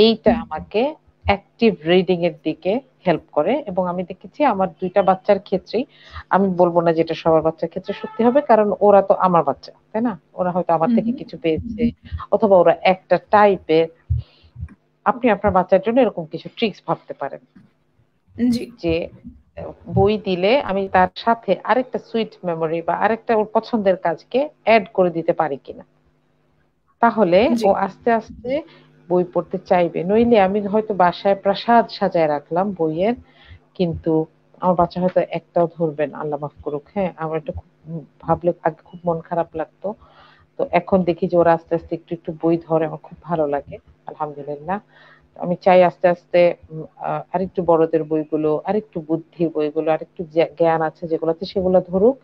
এইটা আমাকে অ্যাক্টিভ রিডিং এর দিকে হেল্প করে। এবং আমি দেখেছি আমার দুইটা বাচ্চার ক্ষেত্রেই, আমি বলবো না যেটা সবার বাচ্চার ক্ষেত্রে সত্যি হবে, কারণ ওরা তো আমার বাচ্চা, তাই না? ওরা হয়তো আমার থেকে কিছু পেয়েছে, অথবা ওরা একটা টাইপের। আপনি আপনার বাচ্চার জন্য এরকম কিছু ট্রিক্স ভাবতে পারেন যে বই দিলে আমি তার সাথে আরেকটা সুইট মেমোরি বা আরেকটা ওর পছন্দের কাজকে অ্যাড করে দিতে পারি কিনা, তাহলে ও আস্তে আস্তে বই পড়তে চাইবে। নইলে আমি হয়তো বাসায় প্রাসাদ সাজায় রাখলাম বইয়ের, কিন্তু আমার বাচ্চা হয়তো একটাও ধরবে না, আল্লাহ মাফ করুক। হ্যাঁ, আমার এটা ভাবলে আগে খুব মন খারাপ লাগতো, তো এখন দেখি যে ওরা আস্তে আস্তে একটু একটু বই ধরে, আমার খুব ভালো লাগে, আলহামদুলিল্লাহ। আমি চাই আস্তে আস্তে আরেকটু বড়দের বইগুলো, আরেকটু বুদ্ধির বইগুলো, আরেকটু জ্ঞান আছে যেগুলোতে, সেগুলো ধরুক।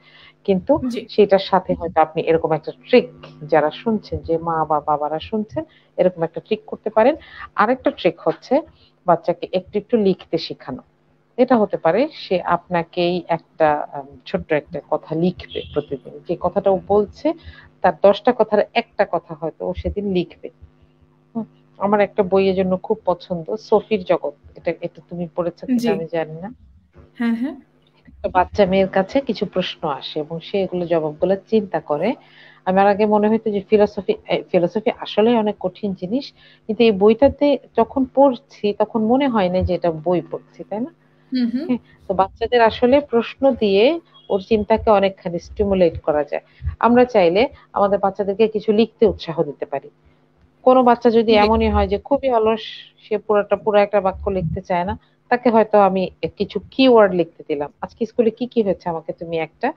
কিন্তু সেটার সাথে হয়তো আপনি এরকম একটা ট্রিক, যারা শুনছেন, যে মা বা বাবারা শুনছেন, এরকম একটা ট্রিক করতে পারেন। আরেকটা ট্রিক হচ্ছে বাচ্চাকে একটু একটু লিখতে শেখানো। এটা হতে পারে সে আপনাকেই একটা ছোট্ট একটা কথা লিখবে প্রতিদিন, যে কথাটা ও বলছে তার 10টা কথার একটা কথা হয়তো ও সেদিন লিখবে। আমার একটা বইয়ের জন্য খুব পছন্দ, সোফির জগৎ। এটা তুমি পড়েছো কিনা আমি জানি না। হ্যাঁ হ্যাঁ, একটা বাচ্চা মেয়ের কাছে কিছু প্রশ্ন আসে এবং সে এগুলো জবাবগুলো চিন্তা করে। আমার আগে মনে হইতো যে ফিলোসফি আসলে অনেক কঠিন জিনিস, কিন্তু এই বইটাতে যখন পড়ছি তখন মনে হয় না যে এটা বই পড়ছি, তাই না? তো বাচ্চাদের আসলে প্রশ্ন দিয়ে ওর চিন্তাকে অনেকখানি স্টিমুলেট করা যায়। আমরা চাইলে আমাদের বাচ্চাদেরকে কিছু লিখতে উৎসাহ দিতে পারি। কোনো বাচ্চা যদি এমনই হয় যে খুবই অলস, সে পুরো একটা বাক্য লিখতে চায় না, তাকে হয়তো আমি কিছু কিওয়ার্ড লিখতে দিলাম, আজকে স্কুলে কি কি হয়েছে আমাকে তুমি একটা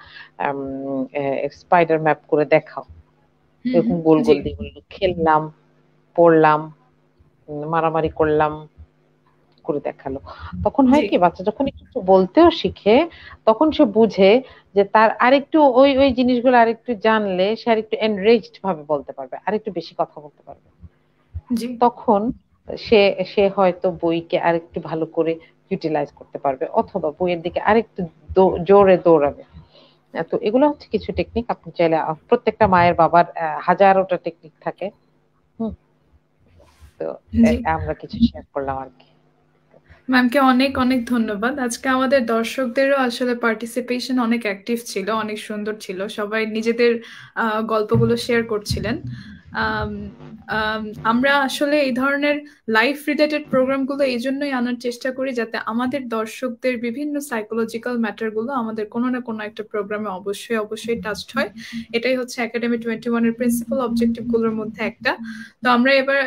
স্পাইডার ম্যাপ করে দেখাও। এরকম গোল গোল দিয়ে বললো, খেললাম, পড়লাম, মারামারি করলাম, করে দেখালো। তখন হয় কি, বাচ্চা যখন একটু বলতেও শিখে, তখন সে বুঝে যে তার আরেকটু ওই ওই জিনিসগুলো আরেকটু জানলে সে আরেকটু এনরিচড ভাবে বলতে পারবে, আরেকটু বেশি কথা বলতে পারবে। তখন সে সে হয়তো বইকে আরেকটু ভালো করে ইউটিলাইজ করতে পারবে, অথবা বইয়ের দিকে আরেকটু জোরে দৌড়াবে। তো এগুলো হচ্ছে কিছু টেকনিক। আপনি চাইলে, প্রত্যেকটা মায়ের বাবার হাজারোটা টেকনিক থাকে। তো আমরা কিছু শেয়ার করলাম আর কি। ম্যামকে অনেক অনেক ধন্যবাদ। আজকে আমাদের দর্শকদেরও আসলে পার্টিসিপেশন অনেক অ্যাক্টিভ ছিল, অনেক সুন্দর ছিল, সবাই নিজেদের গল্পগুলো শেয়ার করছিলেন। আমরা আসলে এই ধরনের লাইফ রিলেটেড প্রোগ্রামগুলো এই জন্যই আনার চেষ্টা করি যাতে আমাদের দর্শকদের বিভিন্ন সাইকোলজিক্যাল ম্যাটারগুলো আমাদের কোনো না কোনো একটা প্রোগ্রামে অবশ্যই টাচড হয়। এটাই হচ্ছে একাডেমি 21 এর প্রিন্সিপাল অবজেক্টিভগুলোর মধ্যে একটা। তো আমরা এবার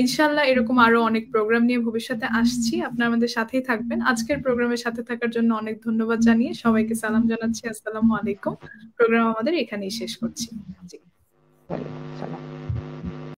ইনশাল্লাহ এরকম আরো অনেক প্রোগ্রাম নিয়ে ভবিষ্যতে আসছি, আপনারা আমাদের সাথেই থাকবেন। আজকের প্রোগ্রামের সাথে থাকার জন্য অনেক ধন্যবাদ জানিয়ে সবাইকে সালাম জানাচ্ছি। আসসালামু আলাইকুম। প্রোগ্রাম আমাদের এখানেই শেষ করছি। জি। ওয়ালাইকুম আসসালাম।